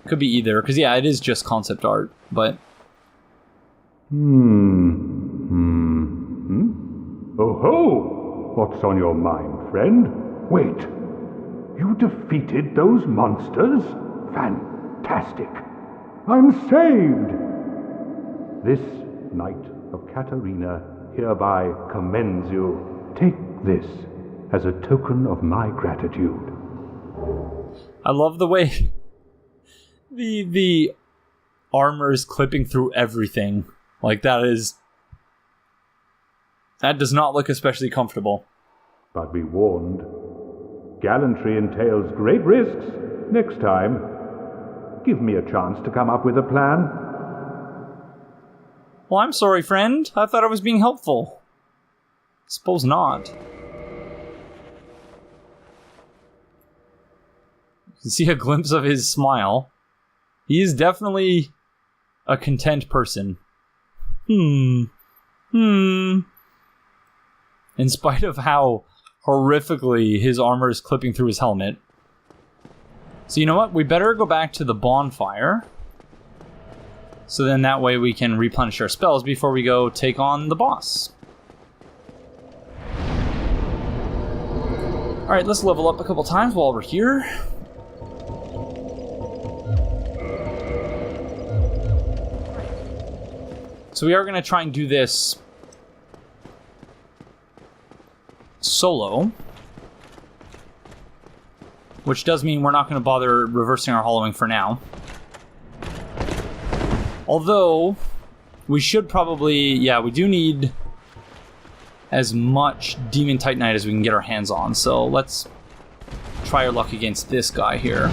A: Could be either, because yeah, it is just concept art, but...
E: Oh ho! What's on your mind, friend? Wait! You defeated those monsters? Fantastic! I'm saved! This Knight of Catarina hereby commends you. Take this as a token of my gratitude.
A: I love the way The armor is clipping through everything. Like, that does not look especially comfortable.
E: But be warned, gallantry entails great risks. Next time, give me a chance to come up with a plan.
A: Well, I'm sorry, friend. I thought I was being helpful. Suppose not. You can see a glimpse of his smile. He is definitely a content person. In spite of how horrifically his armor is clipping through his helmet. So you know what? We better go back to the bonfire. So then that way we can replenish our spells before we go take on the boss. Alright, let's level up a couple times while we're here. So we are going to try and do this solo. Which does mean we're not going to bother reversing our hollowing for now. Although, we should probably... Yeah, we do need as much Demon Titanite as we can get our hands on. So let's try our luck against this guy here.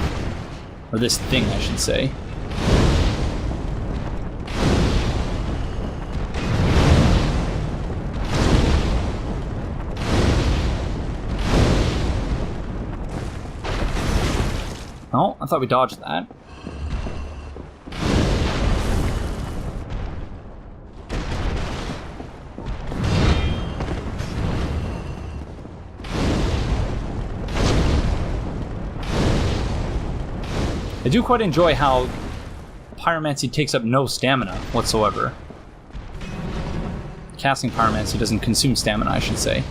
A: Or this thing, I should say. Oh, I thought we dodged that. I do quite enjoy how Pyromancy takes up no stamina whatsoever. Casting Pyromancy doesn't consume stamina, I should say.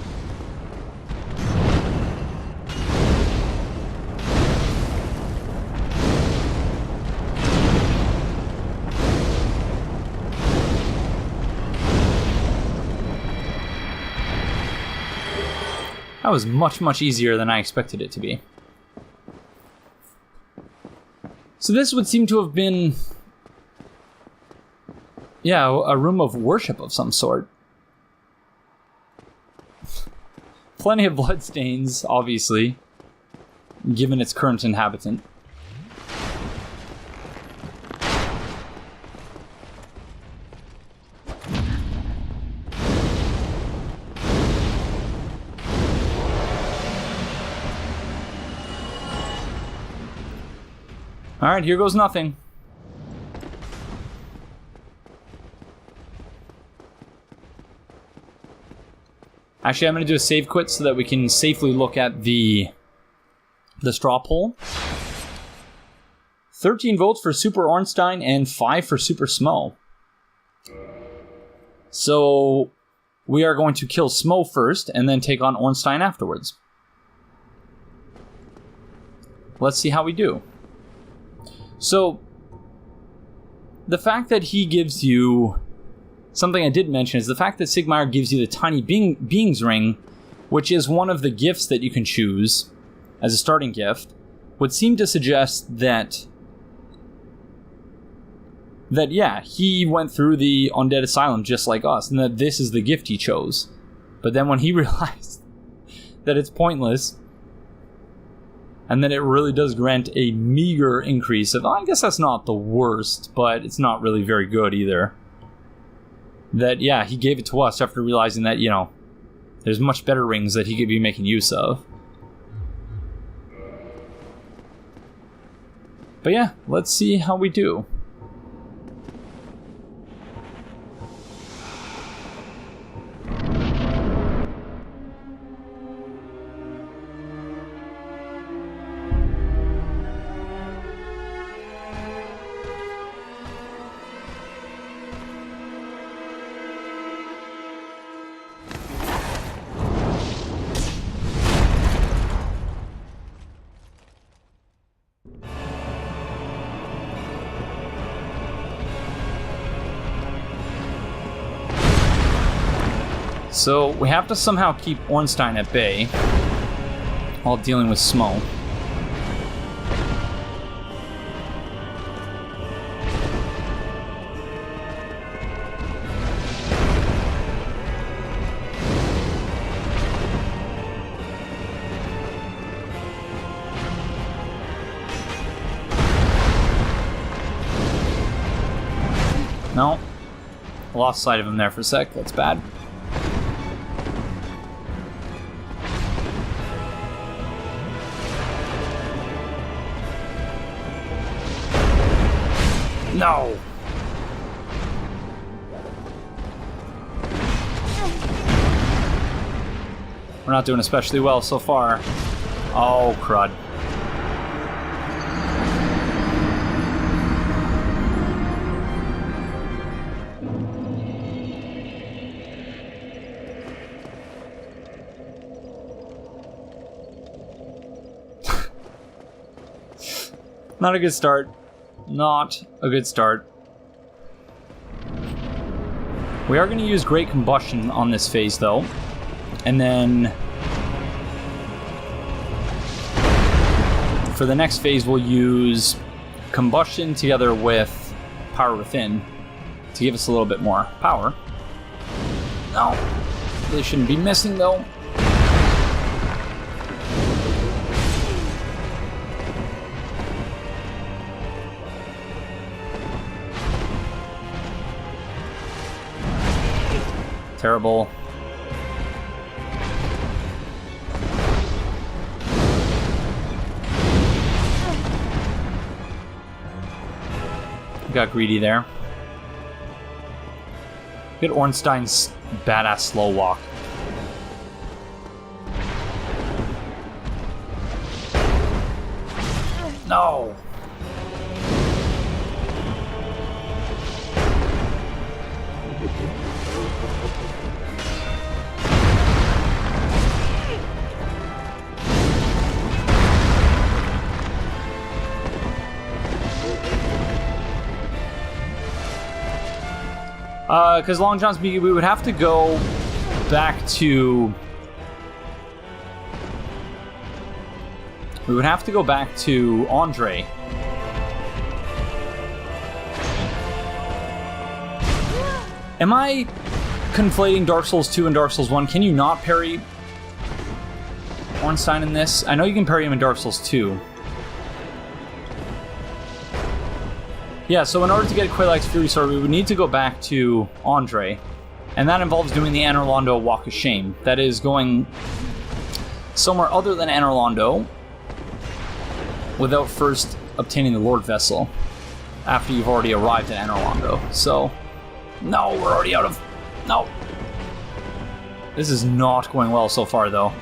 A: That was much, much easier than I expected it to be. So this would seem to have been... yeah, a room of worship of some sort. Plenty of bloodstains, obviously, given its current inhabitant. Alright, here goes nothing. Actually, I'm going to do a save quit so that we can safely look at the straw poll. 13 votes for Super Ornstein and 5 for Super Smough. So we are going to kill Smough first and then take on Ornstein afterwards. Let's see how we do. So, the fact that he gives you... something I did mention is the fact that Siegmeyer gives you the Tiny Being's Ring, which is one of the gifts that you can choose as a starting gift, would seem to suggest that yeah, he went through the Undead Asylum just like us, and that this is the gift he chose. But then when he realized that it's pointless... and then it really does grant a meager increase of... I guess that's not the worst, but it's not really very good either. That, yeah, he gave it to us after realizing that, you know, there's much better rings that he could be making use of. But yeah, let's see how we do. So we have to somehow keep Ornstein at bay while dealing with Smough. No. I lost sight of him there for a sec. That's bad. No! We're not doing especially well so far. Oh, crud. Not a good start. Not a good start. We are going to use Great Combustion on this phase, though. And then for the next phase, we'll use Combustion together with Power Within to give us a little bit more power. No, really shouldn't be missing, though. Terrible. Got greedy there. Get Ornstein's badass slow walk. No. Because Long John's we would have to go back to... We would have to go back to Andre. Am I conflating Dark Souls 2 and Dark Souls 1? Can you not parry Ornstein in this? I know you can parry him in Dark Souls 2. Yeah, so in order to get Quelaag's Fury Sword, we would need to go back to Andre. And that involves doing the Anor Londo Walk of Shame. That is going somewhere other than Anor Londo without first obtaining the Lord Vessel after you've already arrived at Anor Londo. So, no, we're already out of... No. This is not going well so far, though.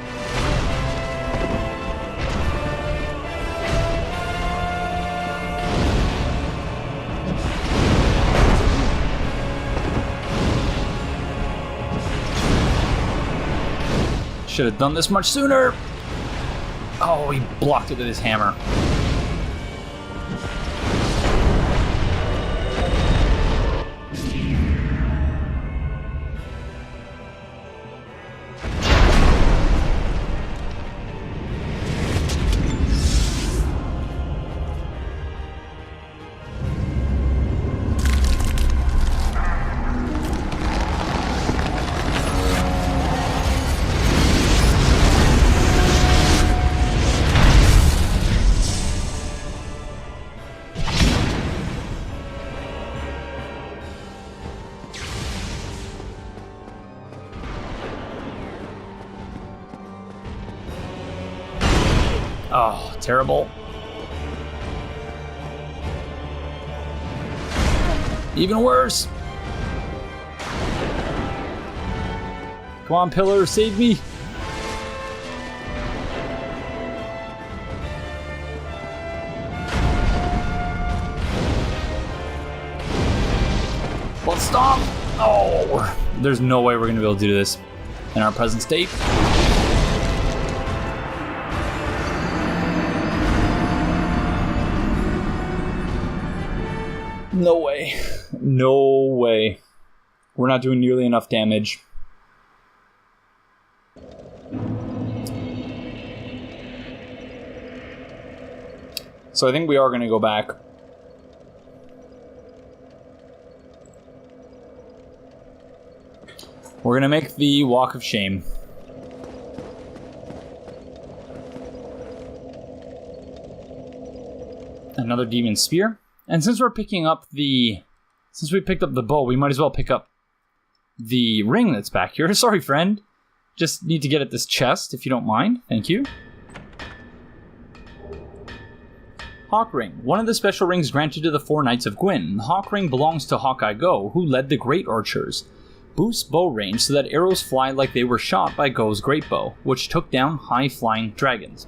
A: Should have done this much sooner. Oh, he blocked it with his hammer. Oh, terrible. Even worse. Come on, Pillar, save me. Let's stop. Oh, there's no way we're going to be able to do this in our present state. No way. No way. We're not doing nearly enough damage. So I think we are going to go back. We're going to make the Walk of Shame. Another Demon Spear. And since we're picking up the Since we picked up the bow, we might as well pick up the ring that's back here. Sorry, friend. Just need to get at this chest, if you don't mind. Thank you. Hawk Ring. One of the special rings granted to the 4 Knights of Gwyn. The Hawk Ring belongs to Hawkeye Go, who led the Great Archers. Boosts bow range so that arrows fly like they were shot by Go's great bow, which took down high-flying dragons.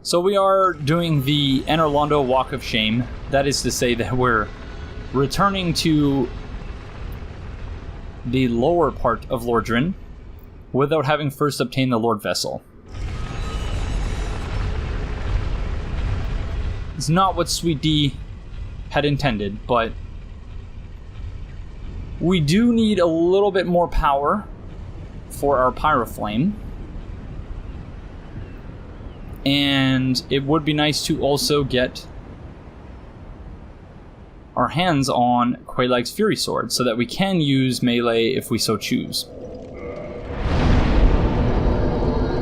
A: So we are doing the Anor Londo Walk of Shame. That is to say that we're returning to the lower part of Lordran without having first obtained the Lord Vessel. It's not what Sweet D had intended, but we do need a little bit more power for our Pyroflame. And it would be nice to also get our hands on Quelaag's Fury Sword so that we can use melee if we so choose.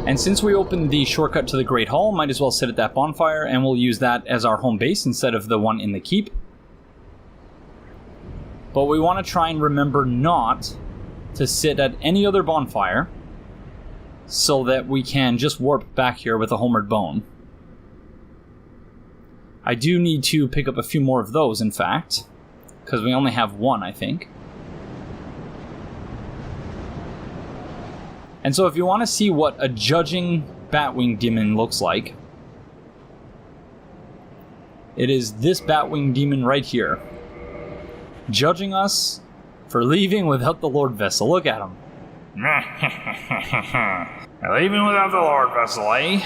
A: And since we opened the shortcut to the Great Hall, might as well sit at that bonfire, and we'll use that as our home base instead of the one in the keep. But we want to try and remember not to sit at any other bonfire so that we can just warp back here with a homeward bone. I do need to pick up a few more of those, in fact, because we only have one, I think. And so if you want to see what a judging Batwing Demon looks like, it is this Batwing Demon right here, judging us for leaving without the Lord Vessel. Look at him. Leaving without the Lord Vessel, eh?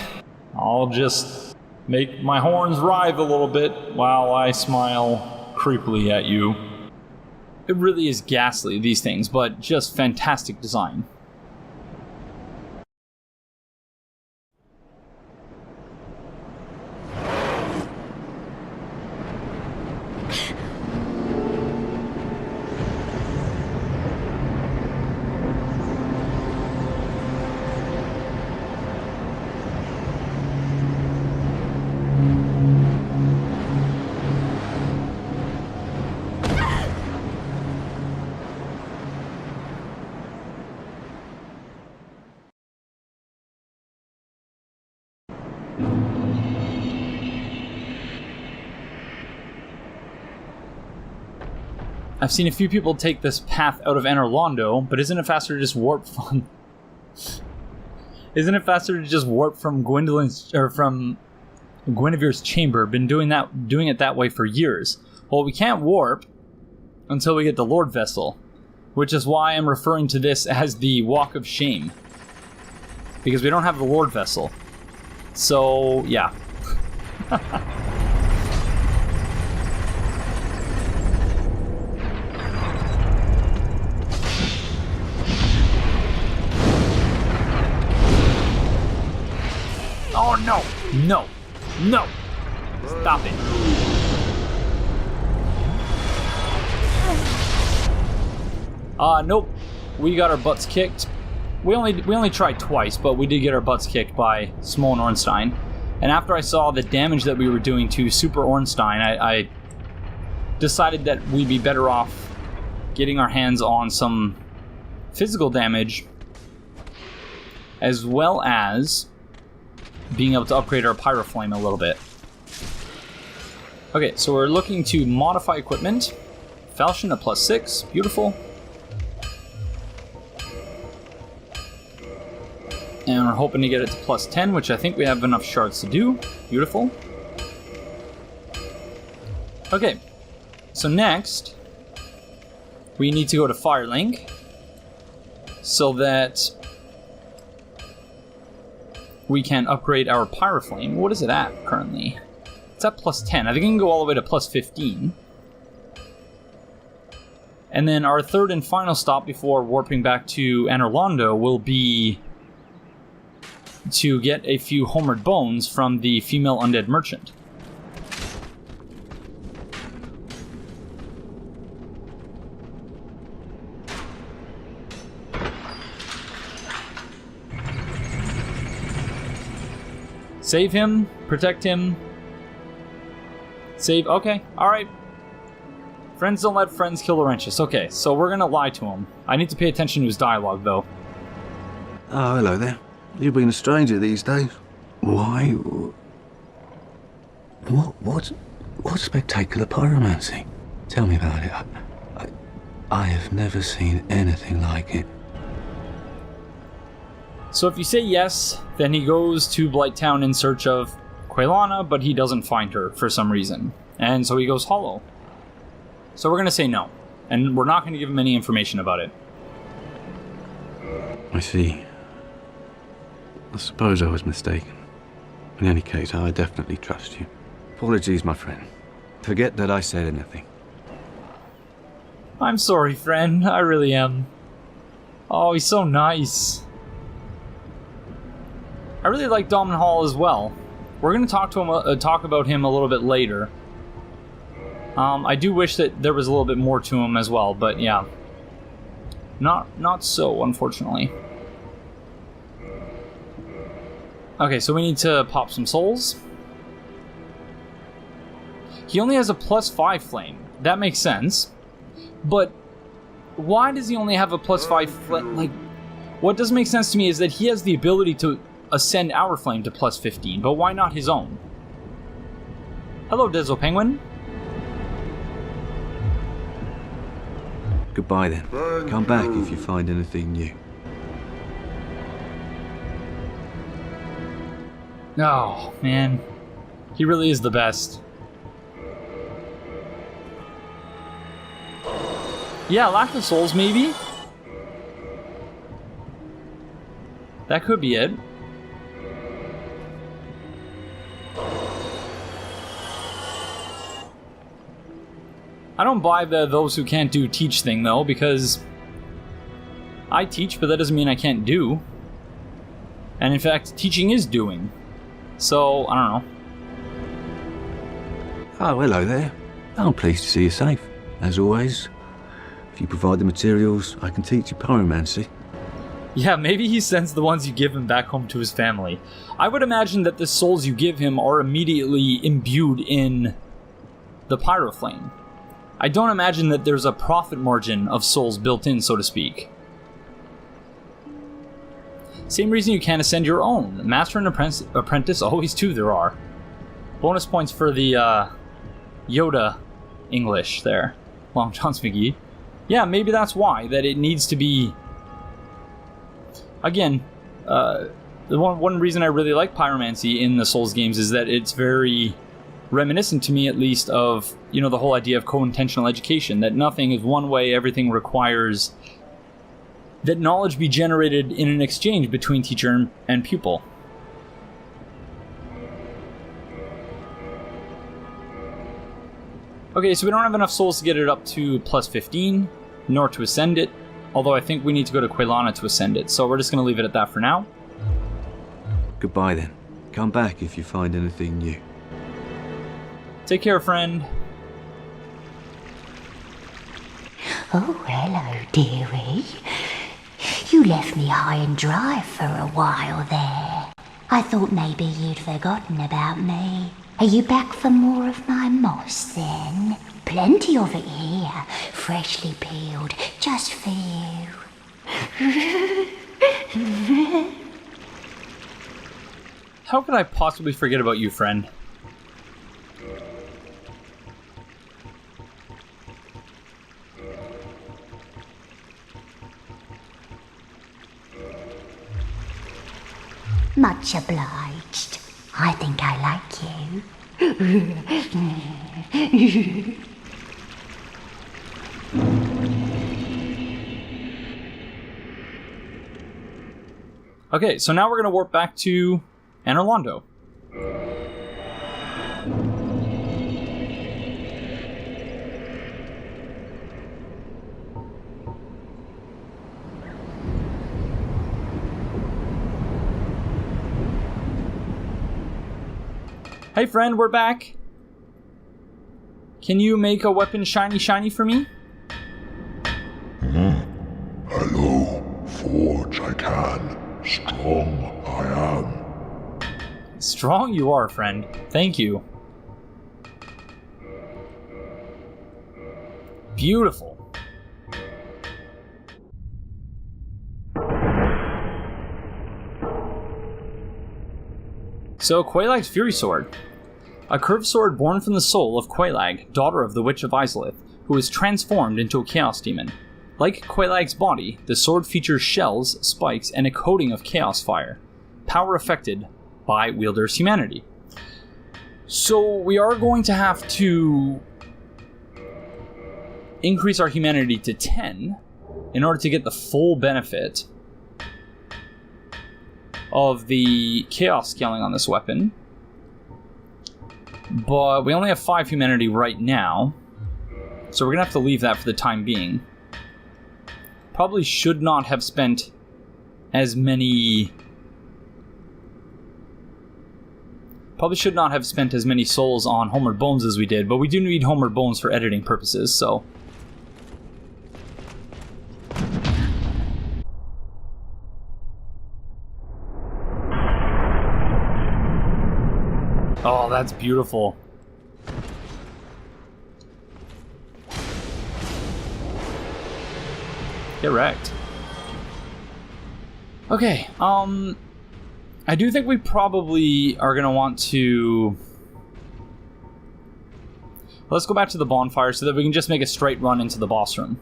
A: I'll just make my horns writhe a little bit while I smile creepily at you. It really is ghastly, these things, but just fantastic design. I've seen a few people take this path out of Anor Londo, but isn't it faster to just warp from... Isn't it faster to just warp from Gwynevere's chamber? Been doing it that way for years. Well, we can't warp until we get the Lord Vessel, which is why I'm referring to this as the Walk of Shame, because we don't have the Lord Vessel. So, yeah. Oh no! No! No! Stop it! Nope. We got our butts kicked. We only tried twice, but we did get our butts kicked by Smough and Ornstein. And after I saw the damage that we were doing to Super Ornstein, I decided that we'd be better off getting our hands on some physical damage, as well as being able to upgrade our Pyroflame a little bit. Okay, so we're looking to modify equipment. Falchion at +6, beautiful. And we're hoping to get it to +10, which I think we have enough shards to do. Beautiful. Okay, so next, we need to go to Firelink, so that we can upgrade our Pyroflame. What is it at currently? It's at +10. I think it can go all the way to +15. And then our third and final stop before warping back to Anor Londo will be to get a few homeward bones from the female undead merchant. Save him, protect him. Save, okay, alright. Friends don't let friends kill Laurentius. Okay, so we're gonna lie to him. I need to pay attention to his dialogue, though.
F: Oh, hello there. You've been a stranger these days. Why? What's spectacular pyromancy? Tell me about it. I have never seen anything like it.
A: So if you say yes, then he goes to Blighttown in search of Quelana, but he doesn't find her for some reason. And so he goes hollow. So we're going to say no. And we're not going to give him any information about it.
F: I see. I suppose I was mistaken. In any case, I definitely trust you. Apologies, my friend. Forget that I said anything.
A: I'm sorry, friend. I really am. Oh, he's so nice. I really like Domhnall Hall as well. We're going to talk about him a little bit later. I do wish that there was a little bit more to him as well, but yeah. Not so, unfortunately. Okay, so we need to pop some souls. He only has a +5 flame. That makes sense. But why does he only have a +5 flame? Like, what doesn't make sense to me is that he has the ability to ascend our flame to +15, but why not his own? Hello, Dizzle Penguin.
F: Goodbye then. Come back if you find anything new.
A: Oh, man. He really is the best. Yeah, lack of souls, maybe? That could be it. I don't buy the those who can't do teach thing, though, because I teach, but that doesn't mean I can't do. And in fact, teaching is doing. So, I don't know.
F: Oh, hello there. I'm pleased to see you safe. As always, if you provide the materials, I can teach you pyromancy.
A: Yeah, maybe he sends the ones you give him back home to his family. I would imagine that the souls you give him are immediately imbued in the pyroflame. I don't imagine that there's a profit margin of souls built in, so to speak. Same reason you can't ascend your own. Master and apprentice, always two there are. Bonus points for the Yoda English there. Long John McGee. Yeah, maybe that's why, that it needs to be... Again, the one reason I really like pyromancy in the Souls games is that it's very reminiscent to me, at least, of, you know, the whole idea of co-intentional education, that nothing is one way, everything requires that knowledge be generated in an exchange between teacher and pupil. Okay, so we don't have enough souls to get it up to +15, nor to ascend it, although I think we need to go to Quelana to ascend it, so we're just going to leave it at that for now.
F: Goodbye then. Come back if you find anything new.
A: Take care, friend.
G: Oh, hello, dearie. You left me high and dry for a while there. I thought maybe you'd forgotten about me. Are you back for more of my moss, then? Plenty of it here, freshly peeled, just for you.
A: How could I possibly forget about you, friend?
G: Much obliged. I think I like you.
A: Okay, so now we're going to warp back to Anor Londo. Hey friend, we're back. Can you make a weapon shiny for me?
C: Hello, Forge I can. Strong I am.
A: strong you are, friend. Thank you. Beautiful. So, Quaelag's Fury Sword. A curved sword born from the soul of Quaelag, daughter of the Witch of Izalith, who is transformed into a Chaos Demon. Like Quaelag's body, the sword features shells, spikes, and a coating of Chaos Fire. Power affected by wielder's humanity. So, we are going to have to increase our humanity to 10 in order to get the full benefit of the chaos scaling on this weapon. But we only have 5 humanity right now, so we're gonna have to leave that for the time being. Probably should not have spent as many souls on Homeward Bones as we did, but we do need Homeward Bones for editing purposes, so oh, that's beautiful. Get wrecked. Okay, I do think we probably are going to want to... Let's go back to the bonfire so that we can just make a straight run into the boss room.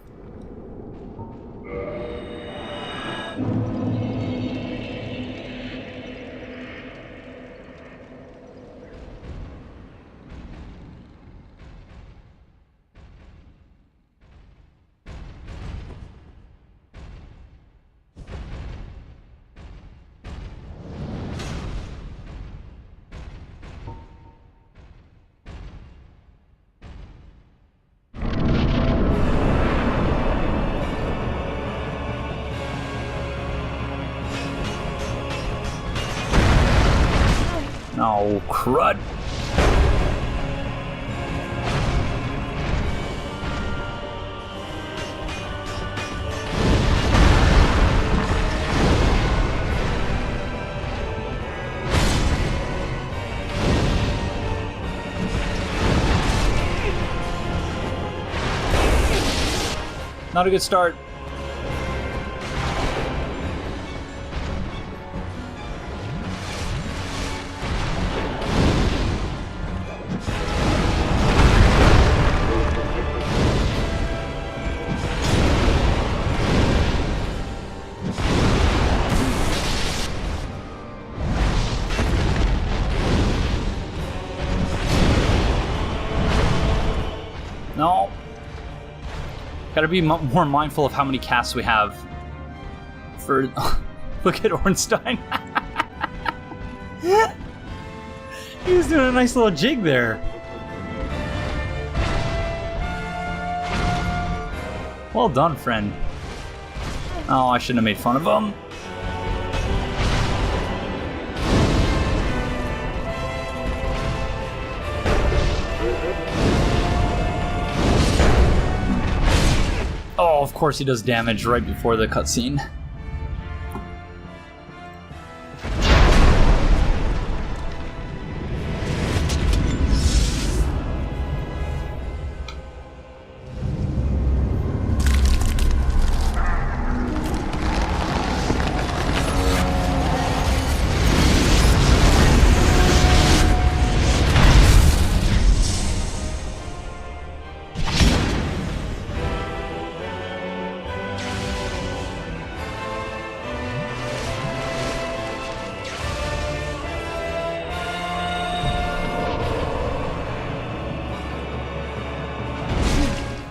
A: Oh, crud. Not a good start. No. Gotta be more mindful of how many casts we have. For look at Ornstein. He was doing a nice little jig there. Well done, friend. Oh, I shouldn't have made fun of him. Oh, of course he does damage right before the cutscene.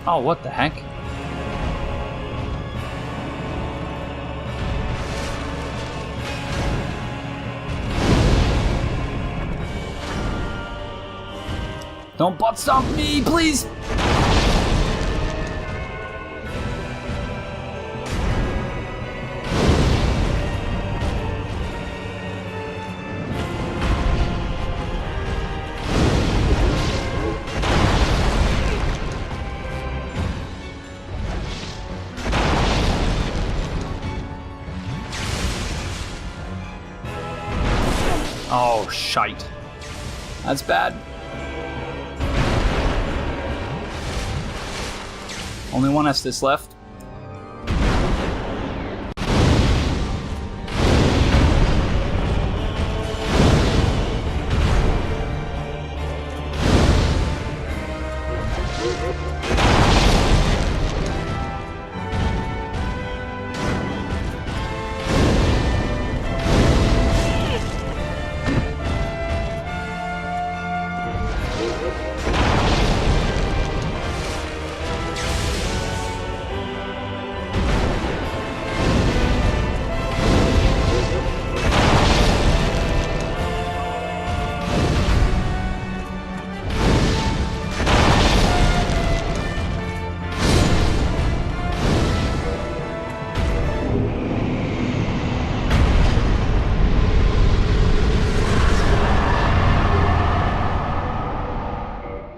A: Oh, what the heck? Don't butt stomp me, please! Oh, shite. That's bad. Only one Estus left.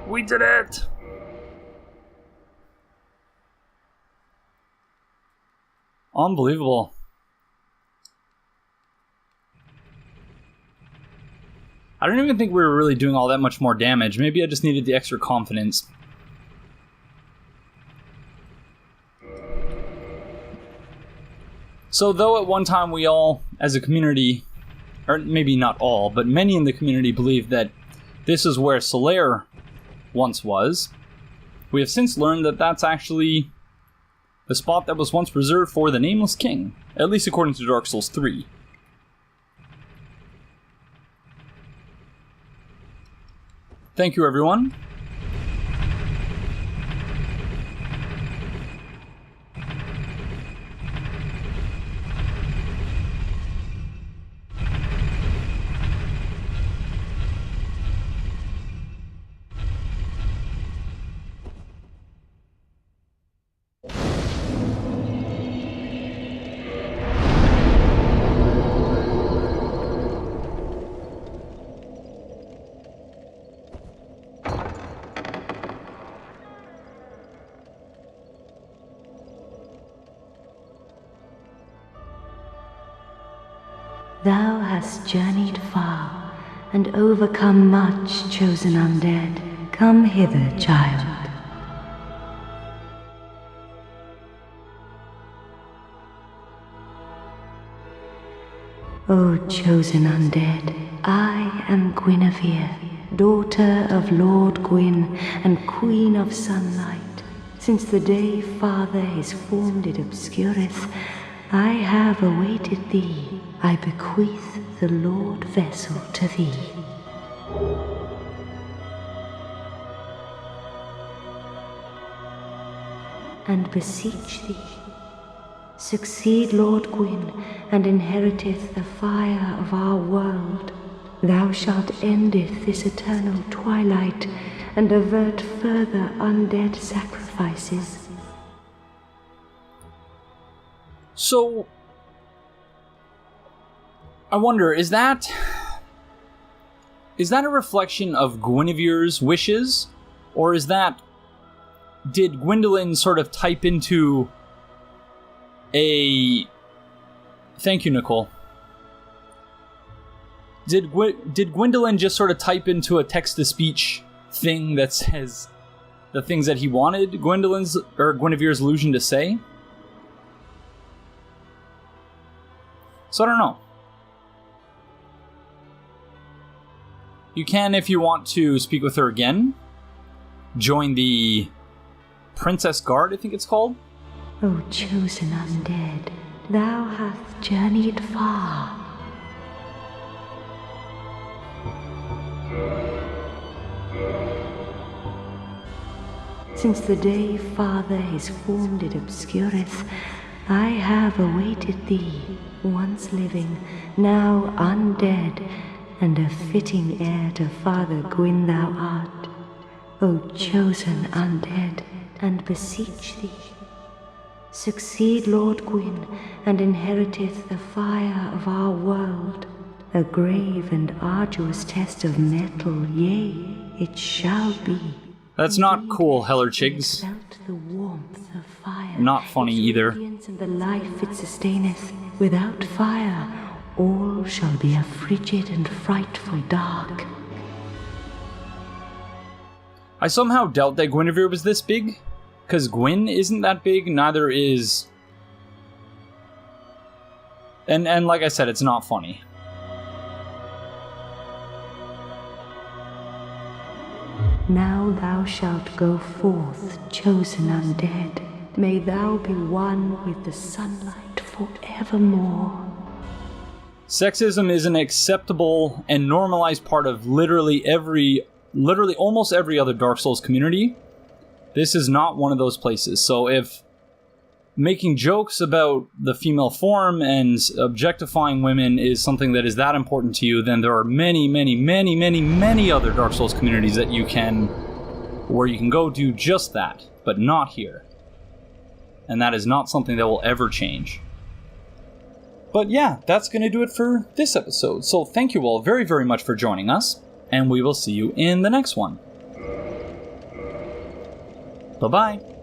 A: We did it! Unbelievable. I don't even think we were really doing all that much more damage. Maybe I just needed the extra confidence. So though at one time we all, as a community, or maybe not all, but many in the community believed that this is where Solaire once was, we have since learned that that's actually the spot that was once reserved for the Nameless King, at least according to Dark Souls 3. Thank you, everyone.
G: Thou hast journeyed far, and overcome much, chosen undead. Come hither, child. O chosen undead, I am Gwynevere, daughter of Lord Gwyn and Queen of Sunlight. Since the day Father his form did obscureth, I have awaited thee. I bequeath the Lord vessel to thee. And beseech thee, succeed Lord Gwyn, and inheriteth the fire of our world. Thou shalt endeth this eternal twilight, and avert further undead sacrifices.
A: So, I wonder, is that a reflection of Gwynevere's wishes? Or did Gwendolyn sort of type into a... Thank you, Nicole. Did Gwendolyn just sort of type into a text-to-speech thing that says the things that he wanted Gwynevere's illusion to say? So I don't know. You can, if you want to speak with her again, join the Princess Guard, I think it's called.
G: O chosen undead, thou hast journeyed far. Since the day Father his form did obscureth, I have awaited thee, once living, now undead, and a fitting heir to Father Gwyn thou art. O chosen undead, and beseech thee, succeed Lord Gwyn, and inheriteth the fire of our world. A grave and arduous test of metal, yea, it shall be.
A: That's not cool, Hellerchigs.
G: Felt the warmth of fire.
A: Not funny either.
G: And the life it sustaineth. Without fire,
H: All shall be a frigid and frightful dark.
A: I somehow doubt that Gwynevere was this big, because Gwyn isn't that big, neither is... And like I said, it's not funny.
H: Now thou shalt go forth, chosen undead. May thou be one with the sunlight forevermore.
A: Sexism is an acceptable and normalized part of literally almost every other Dark Souls community. This is not one of those places. So if making jokes about the female form and objectifying women is something that is that important to you, then there are many, many, many, many, many other Dark Souls communities that where you can go do just that, but not here. And that is not something that will ever change. But yeah, that's going to do it for this episode. So thank you all very, very much for joining us, and we will see you in the next one. Bye-bye.